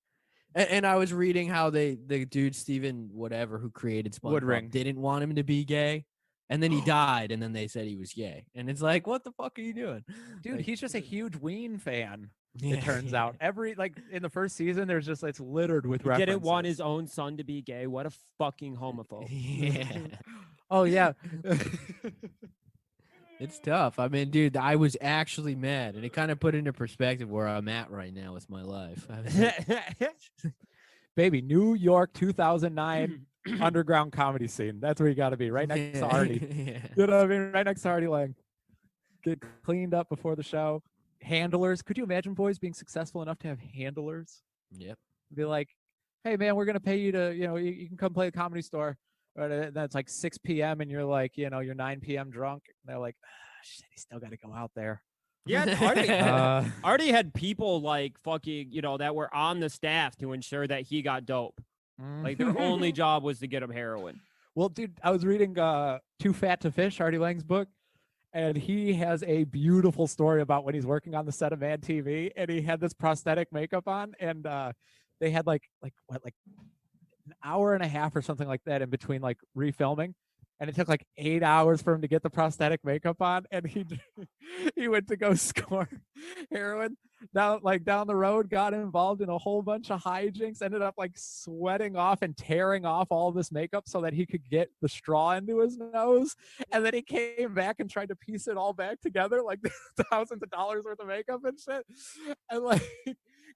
And I was reading how the dude Steven whatever who created SpongeBob Woodring didn't want him to be gay. And then he died, and then they said he was gay. And it's like, what the fuck are you doing? Dude, like, he's just a huge Ween fan. Yeah, it turns out every like in the first season there's just it's littered with references. Didn't want his own son to be gay. What a fucking homophobe. Yeah. Oh yeah. It's tough. I mean, dude, I was actually mad, and it kind of put into perspective where I'm at right now with my life. Baby, New York 2009 underground comedy scene. That's where you got to be, right next to Artie. Yeah. You know what I mean? Right next to Artie Lang. Get cleaned up before the show. Handlers. Could you imagine boys being successful enough to have handlers? Yep. Be like, hey man, we're gonna pay you to, you can come play a Comedy Store. But that's like 6 p.m. and you're like, you're 9 p.m. drunk. And they're like, shit, he still got to go out there. Yeah, Artie had people like fucking, that were on the staff to ensure that he got dope. Like their only job was to get him heroin. Well, dude, I was reading Too Fat to Fish, Artie Lang's book, and he has a beautiful story about when he's working on the set of Mad TV, and he had this prosthetic makeup on, and they had like an hour and a half or something like that in between like refilming. And it took like 8 hours for him to get the prosthetic makeup on, and he went to go score heroin down the road, got involved in a whole bunch of hijinks, ended up like sweating off and tearing off all of this makeup so that he could get the straw into his nose. And then he came back and tried to piece it all back together, like thousands of dollars worth of makeup and shit. And like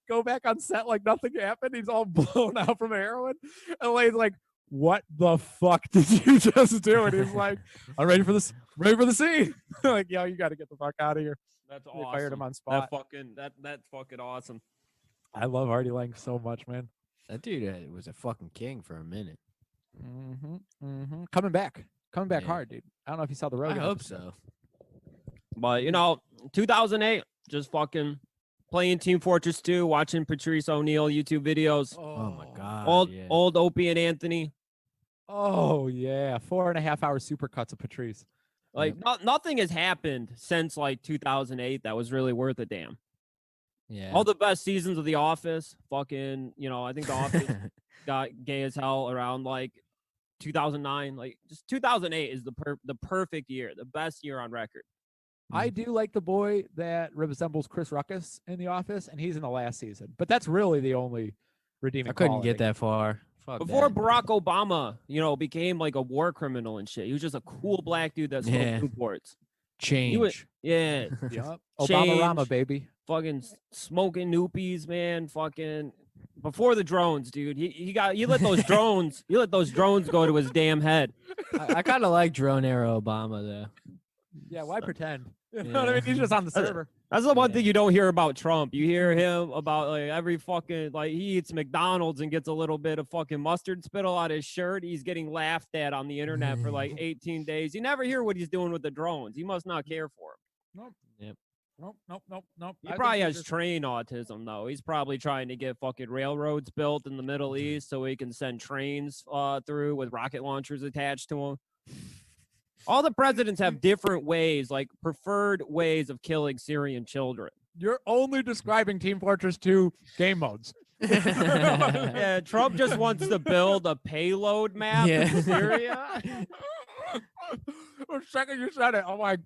go back on set like nothing happened. He's all blown out from heroin. And Lane's like, what the fuck did you just do? And he's like, I'm ready for this, ready for the scene. Like, yo, you got to get the fuck out of here. That's They awesome. fired him on spot. That's fucking awesome. I love Artie Lang so much, man. That dude was a fucking king for a minute. Coming back Yeah. hard, dude. I don't know if you saw the I road. hope so. But 2008, just fucking playing Team Fortress 2, watching Patrice O'Neal YouTube videos. Oh my God. Old Opie and Anthony. Oh yeah, 4.5 hour supercuts of Patrice. Like nothing has happened since like 2008 that was really worth a damn. Yeah. All the best seasons of The Office, fucking, I think The Office got gay as hell around like 2009. Like just 2008 is the perfect year, the best year on record. I do like the boy that resembles Chris Ruckus in The Office, and he's in the last season. But that's really the only redeeming. I couldn't quality. get that far. Fuck Before that. Barack Obama, became like a war criminal and shit. He was just a cool black dude that smoked Newports. Change. Yeah. Yep. Change. Obama-Rama, baby. Fucking smoking noopies, man. Fucking before the drones, dude. You let those drones. You let those drones go to his damn head. I kind of like drone era Obama though. Yeah, why pretend? You know Yeah. what I mean? He's just on the server. That's the one thing you don't hear about Trump. You hear him about like every fucking like he eats McDonald's and gets a little bit of fucking mustard spittle on his shirt. He's getting laughed at on the internet for like 18 days. You never hear what he's doing with the drones. He must not care for him. Nope. Yep. Nope. He probably has train autism though. He's probably trying to get fucking railroads built in the Middle East so he can send trains through with rocket launchers attached to them. All the presidents have different ways, like preferred ways of killing Syrian children. You're only describing Team Fortress 2 game modes. Yeah, Trump just wants to build a payload map in Syria. The second you said it, I'm like,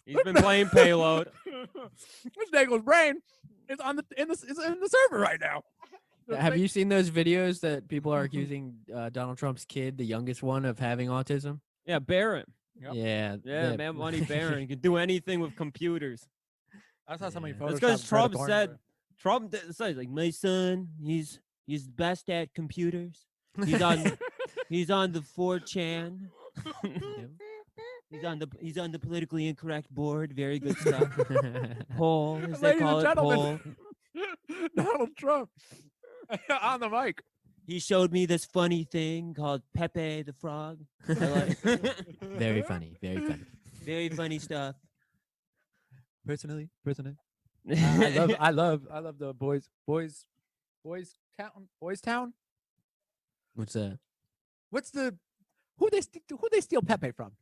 he's been playing payload. This Dago's brain is in the server right now. Have you seen those videos that people are accusing Donald Trump's kid, the youngest one, of having autism? Yeah, Barron. Yep. Yeah. Yeah, man, Money Barron. He can do anything with computers. I saw so many Yeah. photos. It's because Trump said, like, my son, he's best at computers. He's on the 4chan. He's on the politically incorrect board. Very good stuff. Poll, as they call it, poll. Donald Trump on the mic. He showed me this funny thing called Pepe the Frog. Very funny. Very funny. Very funny stuff. Personally, I love the Boys Town. What's that? What's who they steal Pepe from?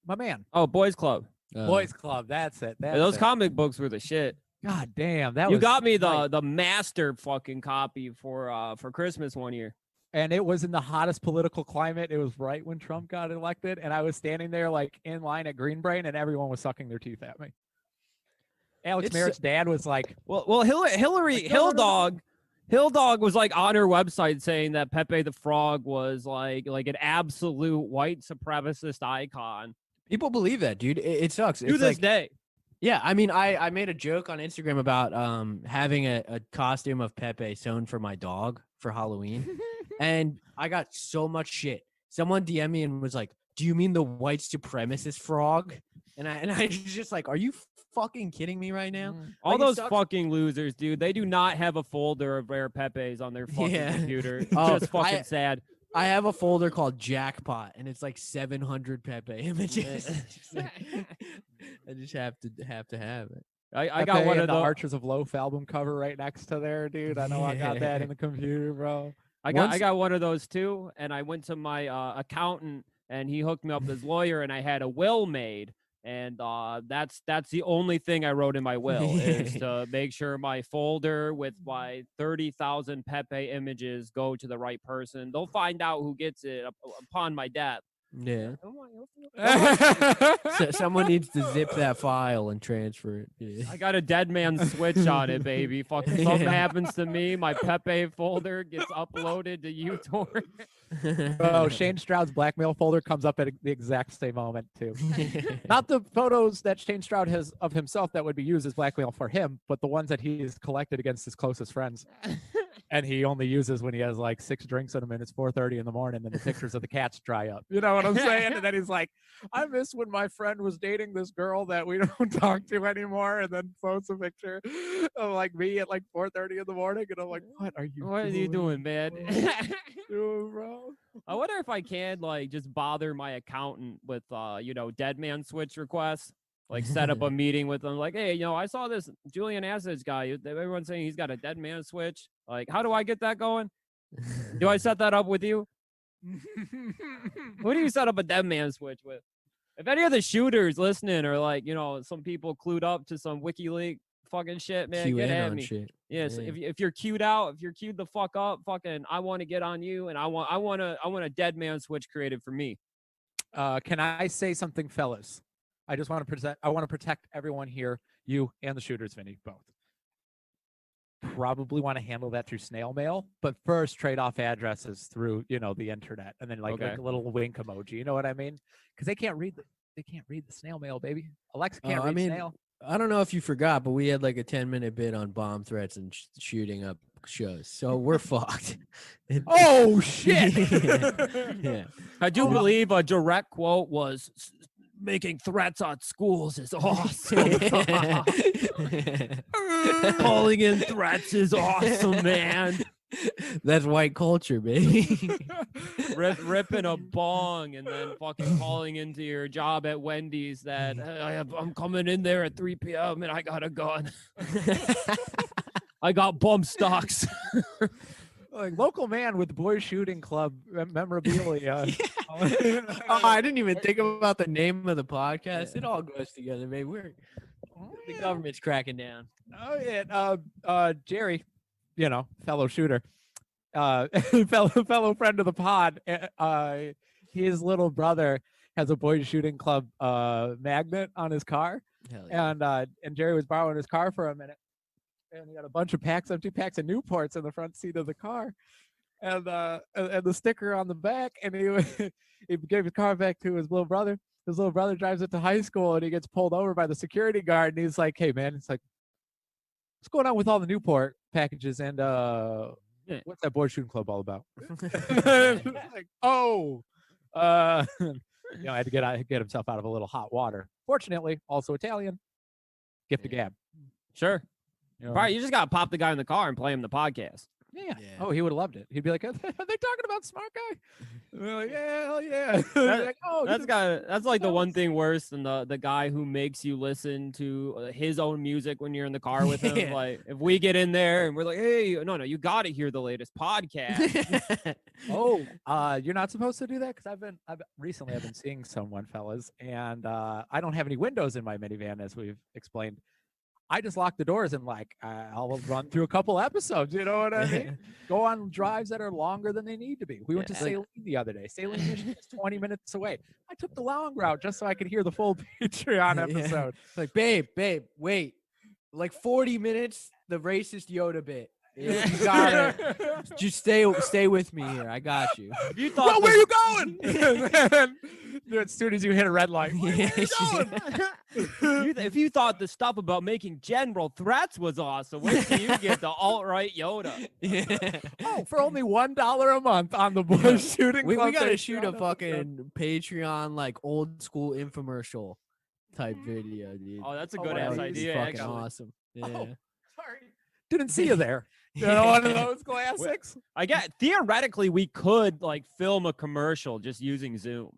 My man. Oh, Boys Club. Boys Club. That's it. Yeah, those comic books were the shit. God damn, that You was got me right. the master fucking copy for Christmas one year. And it was in the hottest political climate. It was right when Trump got elected, and I was standing there like in line at Green Brain, and everyone was sucking their teeth at me. Alex Merritt's dad was like, Well, Hillary like, Hill no. Dog was like on her website saying that Pepe the Frog was like an absolute white supremacist icon. People believe that, dude. It sucks. To It's this like, day. yeah, I mean, I made a joke on Instagram about having a costume of Pepe sewn for my dog for Halloween, and I got so much shit. Someone DM'd me and was like, "Do you mean the white supremacist frog?" And I was just like, "Are you fucking kidding me right now?" All Like, it those sucks. fucking losers, dude. They do not have a folder of rare Pepes on their fucking Yeah. computer. It's Oh, just fucking sad. I have a folder called Jackpot, and it's like 700 Pepe images. I just have to have it. I got one of the the Archers of Loaf album cover right next to there, dude. I know I got that in the computer, bro. I got one of those too, and I went to my accountant, and he hooked me up with his lawyer, and I had a will made, and that's the only thing I wrote in my will is to make sure my folder with my 30,000 Pepe images go to the right person. They'll find out who gets it upon my death. Yeah. So someone needs to zip that file and transfer it. Yeah. I got a dead man switch on it, baby. Fucking something happens to me, my Pepe folder gets uploaded to uTorrent. Bro, Shane Stroud's blackmail folder comes up at the exact same moment too. Not the photos that Shane Stroud has of himself that would be used as blackmail for him, but the ones that he has collected against his closest friends. And he only uses when he has like 6 drinks in him and it's 4:30 in the morning and the pictures of the cats dry up. You know what I'm saying? And then he's like, I miss when my friend was dating this girl that we don't talk to anymore, and then posts a picture of like me at like 4:30 in the morning, and I'm like, what are you doing, man? doing, bro? I wonder if I can like just bother my accountant with dead man switch requests. Like set up a meeting with them, like, hey, I saw this Julian Assange guy. Everyone's saying he's got a dead man switch. Like, how do I get that going? Do I set that up with you? Who do you set up a dead man switch with? If any of the shooters listening or like, some people clued up to some WikiLeaks fucking shit, man, get at me. Shit. Yes, Yeah. if you're queued out, if you're queued the fuck up, fucking, I want to get on you, and I want a dead man switch created for me. Can I say something, fellas? I just want to protect everyone here, you and the shooters, Vinny, both. Probably want to handle that through snail mail, but first trade off addresses through, the internet, and then like a little wink emoji. You know what I mean? Because they can't read the snail mail, baby. Alexa can't read snail. I don't know if you forgot, but we had like a 10-minute bit on bomb threats and shooting up shows, so we're fucked. Oh shit! Yeah. I do believe a direct quote was, making threats on schools is awesome. Calling in threats is awesome, man. That's white culture, baby. Ripping a bong and then fucking calling into your job at Wendy's that I'm coming in there at 3 p.m. and I got a gun. I got bump stocks. Like local man with boys shooting club memorabilia. Oh, I didn't even think about the name of the podcast. It all goes together, baby. The government's cracking down. Oh yeah, Jerry, fellow shooter, fellow friend of the pod. His little brother has a boys shooting club magnet on his car, and Jerry was borrowing his car for a minute, and he had a bunch of empty packs of Newports in the front seat of the car, and the sticker on the back, and he gave his car back to his little brother. His little brother drives it to high school, and he gets pulled over by the security guard, and he's like, "Hey, man," it's like, "What's going on with all the Newport packages, and what's that boys shooting club all about?" Like, I had to get himself out of a little hot water. Fortunately, also Italian. Gift of gab. Sure. Right. You just gotta pop the guy in the car and play him the podcast. Yeah. Oh, he would have loved it. He'd be like, "Are they talking about Smart Guy?" And we're like, "Yeah, hell yeah." That's like the one thing worse than the guy who makes you listen to his own music when you're in the car with him. Like if we get in there and we're like, "Hey, no, you got to hear the latest podcast." You're not supposed to do that, because I've been seeing someone, fellas, and I don't have any windows in my minivan, as we've explained. I just lock the doors and I'll run through a couple episodes. You know what I mean? Go on drives that are longer than they need to be. We went to Saline the other day. Saline, Michigan is 20 minutes away. I took the long route just so I could hear the full Patreon episode. Like, babe, wait. Like 40 minutes, the racist Yoda bit. You gotta just stay with me here. I got you. You thought where are you going? As soon as you hit a red light, where are you going? If you thought the stuff about making general threats was awesome, wait till you get the alt-right Yoda. Oh, for only $1 a month on the boys shooting. We gotta shoot a fucking Patreon like old school infomercial type video, dude. Oh, that's a good ass idea. Fucking actually. awesome. Yeah. Oh, sorry, didn't see you there. One of those classics. I get theoretically we could film a commercial just using Zoom.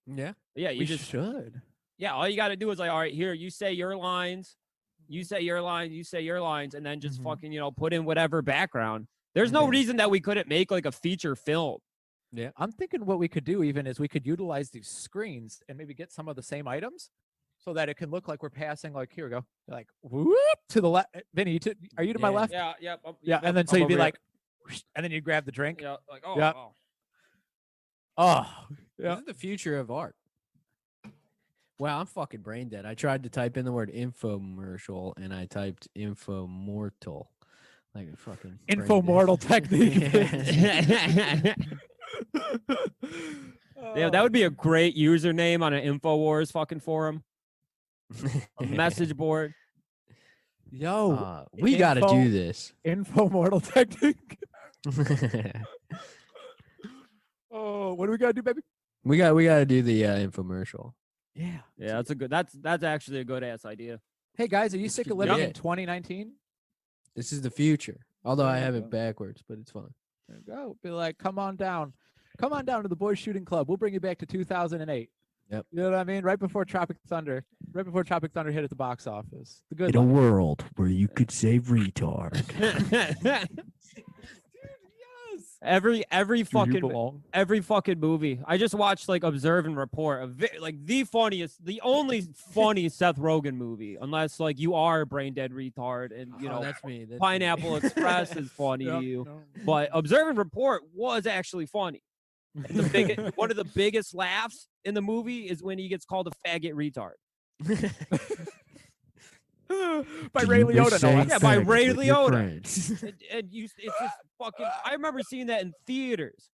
Yeah. Yeah, you just should. Yeah, all you got to do is all right, here, you say your lines, you say your lines, you say your lines, and then just fucking, put in whatever background. There's no reason that we couldn't make a feature film. Yeah. I'm thinking what we could do even is we could utilize these screens and maybe get some of the same items so that it can look like we're passing, here we go. Whoop to the left. Vinny, are you to my left? Yeah. Yeah. And then so you'd be and then you grab the drink. Yeah. Yeah. This is the future of art. Wow, I'm fucking brain dead. I tried to type in the word infomercial and I typed infomortal. Like a fucking infomortal technique. Yeah, that would be a great username on an InfoWars fucking forum. A message board. Yo, we got to do this. Infomortal technique. Oh, what do we got to do, baby? We got to do the infomercial. Yeah. Yeah, that's actually a good ass idea. Hey guys, are you sick of living in 2019? This is the future. Although I have it backwards, but it's fine. There you go. Be like, come on down to the boys shooting club. We'll bring you back to 2008. Yep. You know what I mean? Right before Tropic Thunder hit at the box office. The good in a world where you could say retard. Every fucking movie. I just watched Observe and Report, the only funny Seth Rogen movie, unless you are a brain dead retard and that's me. That's Pineapple me. Express is funny to you. But Observe and Report was actually funny. One of the biggest laughs in the movie is when he gets called a faggot retard. By Ray Liotta. Yeah, by Ray Liotta. It's just fucking. I remember seeing that in theaters.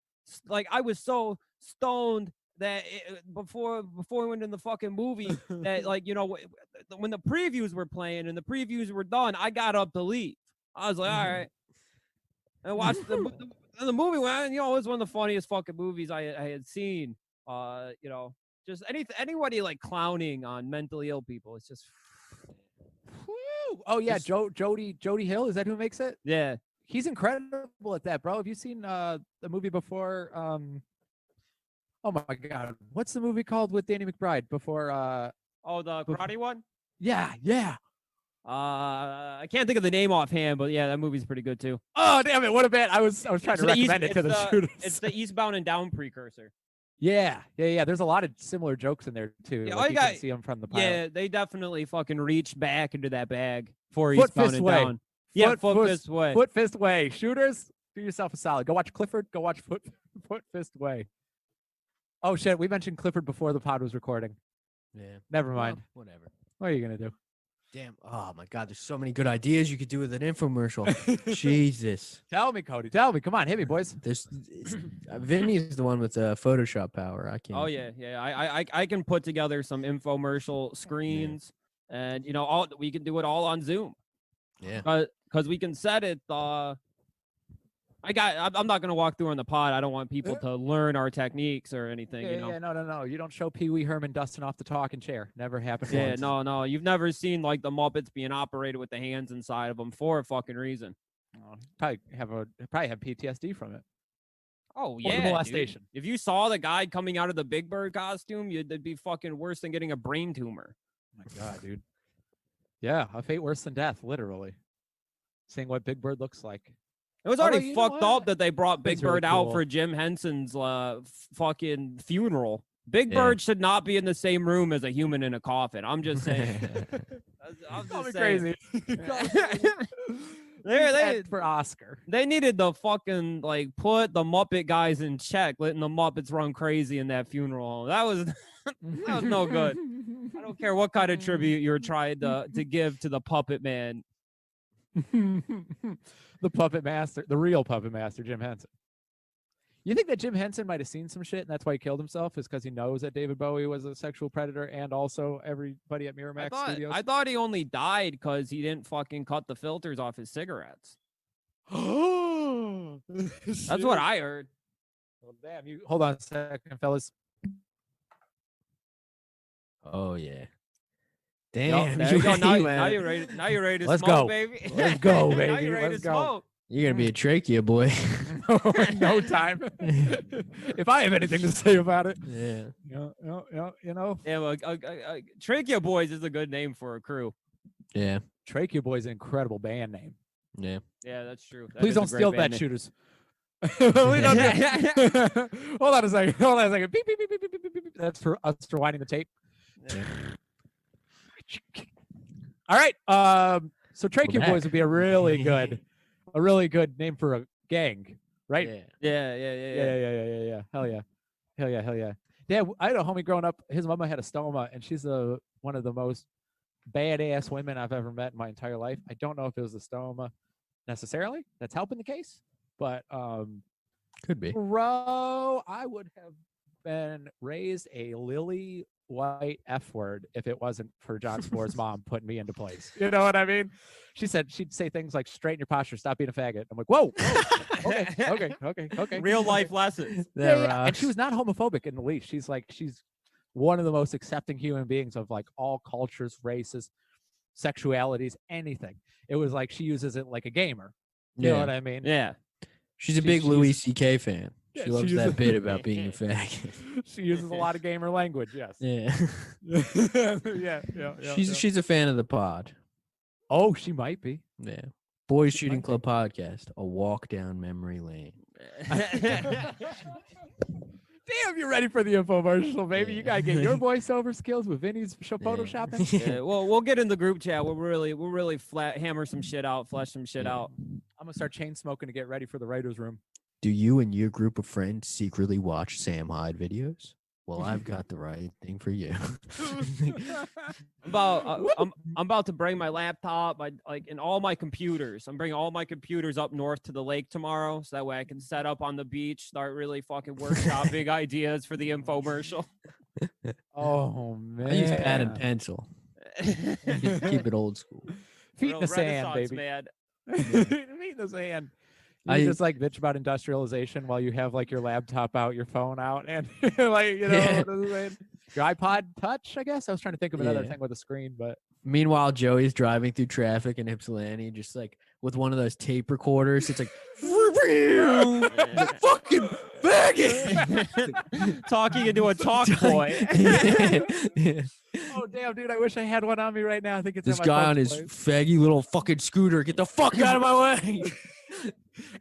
I was so stoned that before we went in the fucking movie that when the previews were playing and the previews were done, I got up to leave. I was like, all right. I watched the movie. It was one of the funniest fucking movies I had seen. just anybody like clowning on mentally ill people. It's just Woo! Oh yeah, Just- Jody Hill, is that who makes it? yeah. He's incredible at that, bro. Have you seen the movie before? Oh my God, what's the movie called with Danny McBride before? Oh, the karate one. Yeah. I can't think of the name offhand, but yeah, that movie's pretty good too. Oh damn it! What a bad. I was trying to recommend it to the shooters. It's the Eastbound and Down precursor. Yeah. There's a lot of similar jokes in there too. Yeah, like all you you can got- see them from the pilot. Yeah, they definitely fucking reached back into that bag for Foot Eastbound fist and way. Down. Yeah, Foot foot fist- fist way. Foot Fist Way. Shooters, do yourself a solid. Go watch Clifford. Go watch Foot Fist Way. Oh shit, we mentioned Clifford before the pod was recording. Yeah. Never mind. Well, whatever. What are you gonna do? Damn. Oh my God. There's so many good ideas you could do with an infomercial. Jesus. Tell me, Cody. Tell me. Come on, hit me, boys. Vinny is the one with Photoshop power. I can't. Oh yeah. I can put together some infomercial screens, and all we can do it all on Zoom. Yeah. Because we can set it. I'm not gonna walk through on the pod. I don't want people to learn our techniques or anything. No. You don't show Pee Wee Herman dusting off the talking chair. Never happened. Yeah, once. no. You've never seen like the Muppets being operated with the hands inside of them for a fucking reason. Oh, probably have PTSD from it. Oh Or yeah, dude. molestation. If you saw the guy coming out of the Big Bird costume, it'd be fucking worse than getting a brain tumor. Oh my God, dude. Yeah, a fate worse than death, literally. Seeing what Big Bird looks like. It was Although, already you know fucked what? up that they brought Big That's really Bird out cool. for Jim Henson's fucking funeral. Big Yeah. Bird should not be in the same room as a human in a coffin. I'm just saying. I'm Call me just saying. crazy. They for Oscar. they needed to fucking like put the Muppet guys in check, letting the Muppets run crazy in that funeral. That was that was no good. I don't care what kind of tribute you're trying to give to the puppet man. The puppet master, the real puppet master, Jim Henson. You think that Jim Henson might have seen some shit and that's why he killed himself? Is because he knows that David Bowie was a sexual predator and also everybody at Miramax Studios? I thought he only died because he didn't fucking cut the filters off his cigarettes. That's what I heard. Well, damn, you hold on a second, fellas. Oh yeah. Yo, Damn. there you go. Now, ready, now man. you're ready. Now you're ready to Let's smoke, go. baby. Let's go, Now baby. you're ready Let's to go. smoke. You're gonna be a trachea boy. No time. If I have anything to say about it. Yeah. Yeah, well, Trachea Boys is a good name for a crew. Yeah. Trachea Boy's an incredible band name. Yeah. Yeah, that's true. That Please is a don't great steal band that, name. shooters. Please don't do- Hold on a second. Beep, beep, beep, beep, beep, beep, beep, beep. That's for us rewinding the tape. All right. So Trachea back. Boys would be a really good name for a gang, right? Yeah. Yeah. Hell yeah. Yeah, I had a homie growing up. His mama had a stoma, and she's one of the most badass women I've ever met in my entire life. I don't know if it was the stoma necessarily that's helping the case, but Could be. bro, I would have been raised a lily white F word if it wasn't for John Spore's mom putting me into place. You know what I mean? She said she'd say things like straighten your posture, stop being a faggot. I'm like, whoa, okay. Real life lessons. That And rocks. she was not homophobic in the least. She's one of the most accepting human beings of like all cultures, races, sexualities, anything. It was like she uses it like a gamer. You know what I mean? Yeah. She's a big she Louis uses- C.K. fan. Yeah, She loves she that uses- bit about being a faggot. She uses a lot of gamer language. Yes. Yeah. yeah. She's a fan of the pod. Oh, she might be. Yeah. Boys Shooting Club podcast. A walk down memory lane. Damn, you're ready for the infomercial, baby. Yeah. You gotta get your voiceover skills with Vinny's photoshopping. Yeah, well, we'll get in the group chat. We'll really hammer some shit out, flesh some shit Yeah. out. I'm gonna start chain smoking to get ready for the writer's room. Do you and your group of friends secretly watch Sam Hyde videos? Well, I've got the right thing for you. I'm about to bring my laptop, and all my computers. I'm bringing all my computers up north to the lake tomorrow, so that way I can set up on the beach, start really fucking workshopping ideas for the infomercial. Oh man. I use pad and pencil. Keep it old school. Feet in Real the sand, Renaissance baby. man. Feet in the sand. You I- just like bitch about industrialization while you have like your laptop out, your phone out, and like Yeah. what I'm saying? Your iPod Touch, I guess. I was trying to think of another Yeah. thing with a screen, but Meanwhile, Joey's driving through traffic in Ypsilanti, just like with one of those tape recorders. It's like, fucking faggot. Talking into a talk boy. oh damn, dude! I wish I had one on me right now. I think it's This in my guy phone on his someplace. faggy little fucking scooter. Get the fuck out of my way.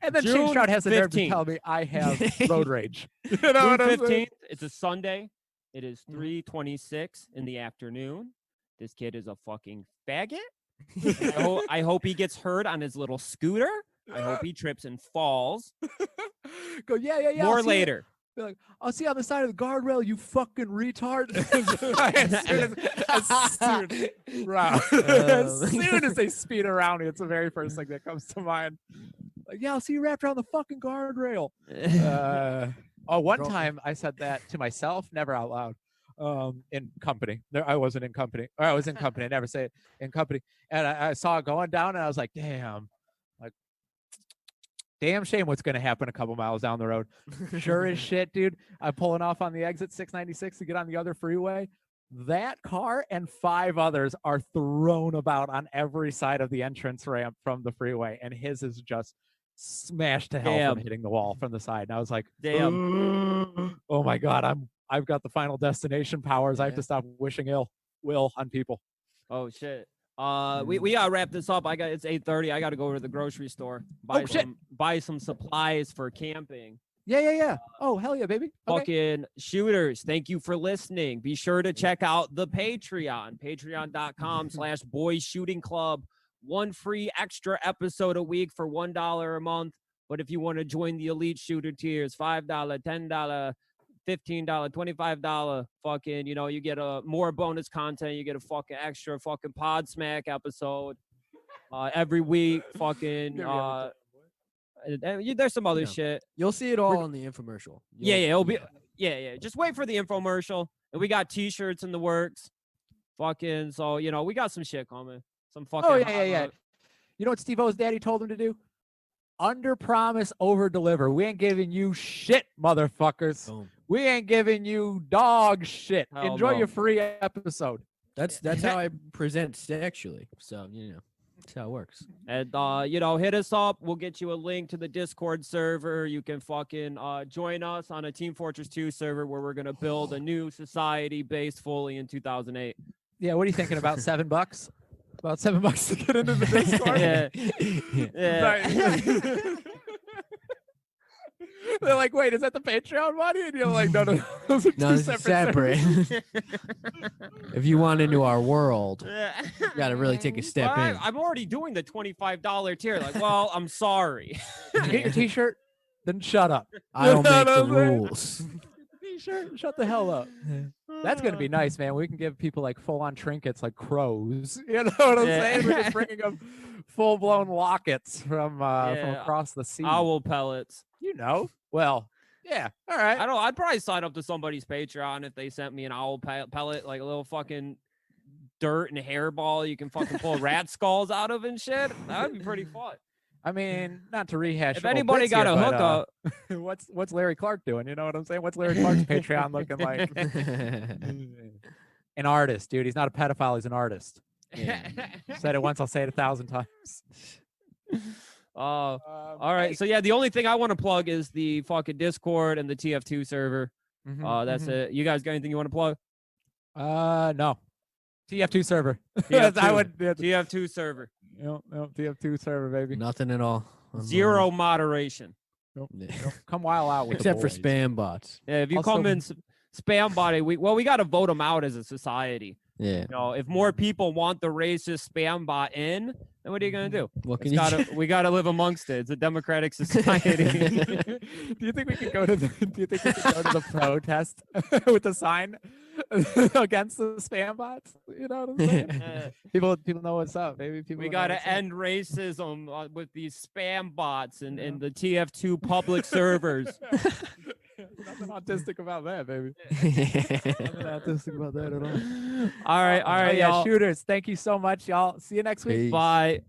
And then June Shane Stroud has the nerve to 15th. tell me I have road rage. You know June what I'm saying? 15th. It's a Sunday. It is 3:26 in the afternoon. This kid is a fucking faggot. I hope he gets hurt on his little scooter. I hope he trips and falls. Go, yeah. More I'll see you- later. Be like, I'll see you on the side of the guardrail, you fucking retard. As soon as they speed around me, it's the very first thing that comes to mind. Like, yeah, I'll see you wrapped around the fucking guardrail. One Bro. time I said that to myself, never out loud. In company. I wasn't in company. Or I was in company. I never say it in company. And I saw it going down and I was like, damn shame what's going to happen a couple miles down the road. Sure as shit, dude. I'm pulling off on the exit 696 to get on the other freeway. That car and 5 others are thrown about on every side of the entrance ramp from the freeway. And his is just smashed to hell from Damn. hitting the wall from the side. And I was like, Damn. oh my God, I've got the final destination powers. I have Yeah. to stop wishing ill will on people. Oh shit. We gotta wrap this up. It's 8:30. I gotta go to the grocery store. Shit. Buy some supplies for camping. Yeah. Oh, hell yeah, baby. Okay. Fucking shooters, thank you for listening. Be sure to check out the Patreon, patreon.com/boysshootingclub. One free extra episode a week for $1 a month. But if you want to join the elite shooter tiers, $5, $10, $15, $25, fucking, you get more bonus content. You get a fucking extra fucking pod smack episode every week. Fucking there's some other Yeah. shit. You'll see it all in the infomercial. Yeah, it'll be just wait for the infomercial. And we got t-shirts in the works. Fucking so we got some shit coming. Some fucking Oh, yeah. You know what Steve O's daddy told him to do? Under promise, over deliver. We ain't giving you shit, motherfuckers. Boom. We ain't giving you dog shit. Hell Enjoy no. your free episode. That's how I present sexually. So that's how it works. And hit us up. We'll get you a link to the Discord server. You can fucking join us on a Team Fortress 2 server where we're gonna build a new society based fully in 2008. Yeah, what are you thinking about? $7? About $7 to get into the Discord? Yeah. They're like, wait, is that the Patreon money? And you're like, no. Those are No, two this is separate. If you want into our world, you got to really take a step in. I'm already doing the $25 tier. Like, well, I'm sorry. You get your t-shirt, then shut up. I don't make the You know what I'm saying? rules. T-shirt, shut the hell up. That's gonna be nice, man. We can give people like full-on trinkets like crows. You know what I'm saying? We're just bringing them full-blown lockets from across the sea. Owl pellets. Well, yeah. All right. I'd probably sign up to somebody's Patreon if they sent me an owl pellet, like a little fucking dirt and hairball you can fucking pull rat skulls out of and shit. That would be pretty fun. I mean, not to rehash. If old anybody bits got here, a but, hookup, what's Larry Clark doing? You know what I'm saying? What's Larry Clark's Patreon looking like? An artist, dude. He's not a pedophile. He's an artist. Said it once. I'll say it 1,000 times. all right. So yeah, the only thing I want to plug is the fucking Discord and the TF2 server. That's it. You guys got anything you want to plug? No. TF2 server. TF2. I would. TF2 server. TF2 server, baby. Nothing at all. Zero moderation. Nope. Yeah. Come while out with the Except for boys. spam bots. Yeah, if you Also- come in spam body, we got to vote them out as a society. Yeah. If more people want the racist spam bot in, then what are you gonna do? What can We you we gotta live amongst it. It's a democratic society. Do you think we could go to the protest with the sign against the spam bots? You know what I'm saying? People know what's up, baby. People We know gotta what's up. end racism with these spam bots and the TF2 public servers. Nothing autistic about that, baby. Nothing autistic about that at all. All right, Oh, yeah, y'all. shooters. Thank you so much, y'all. See you next week. Peace. Bye.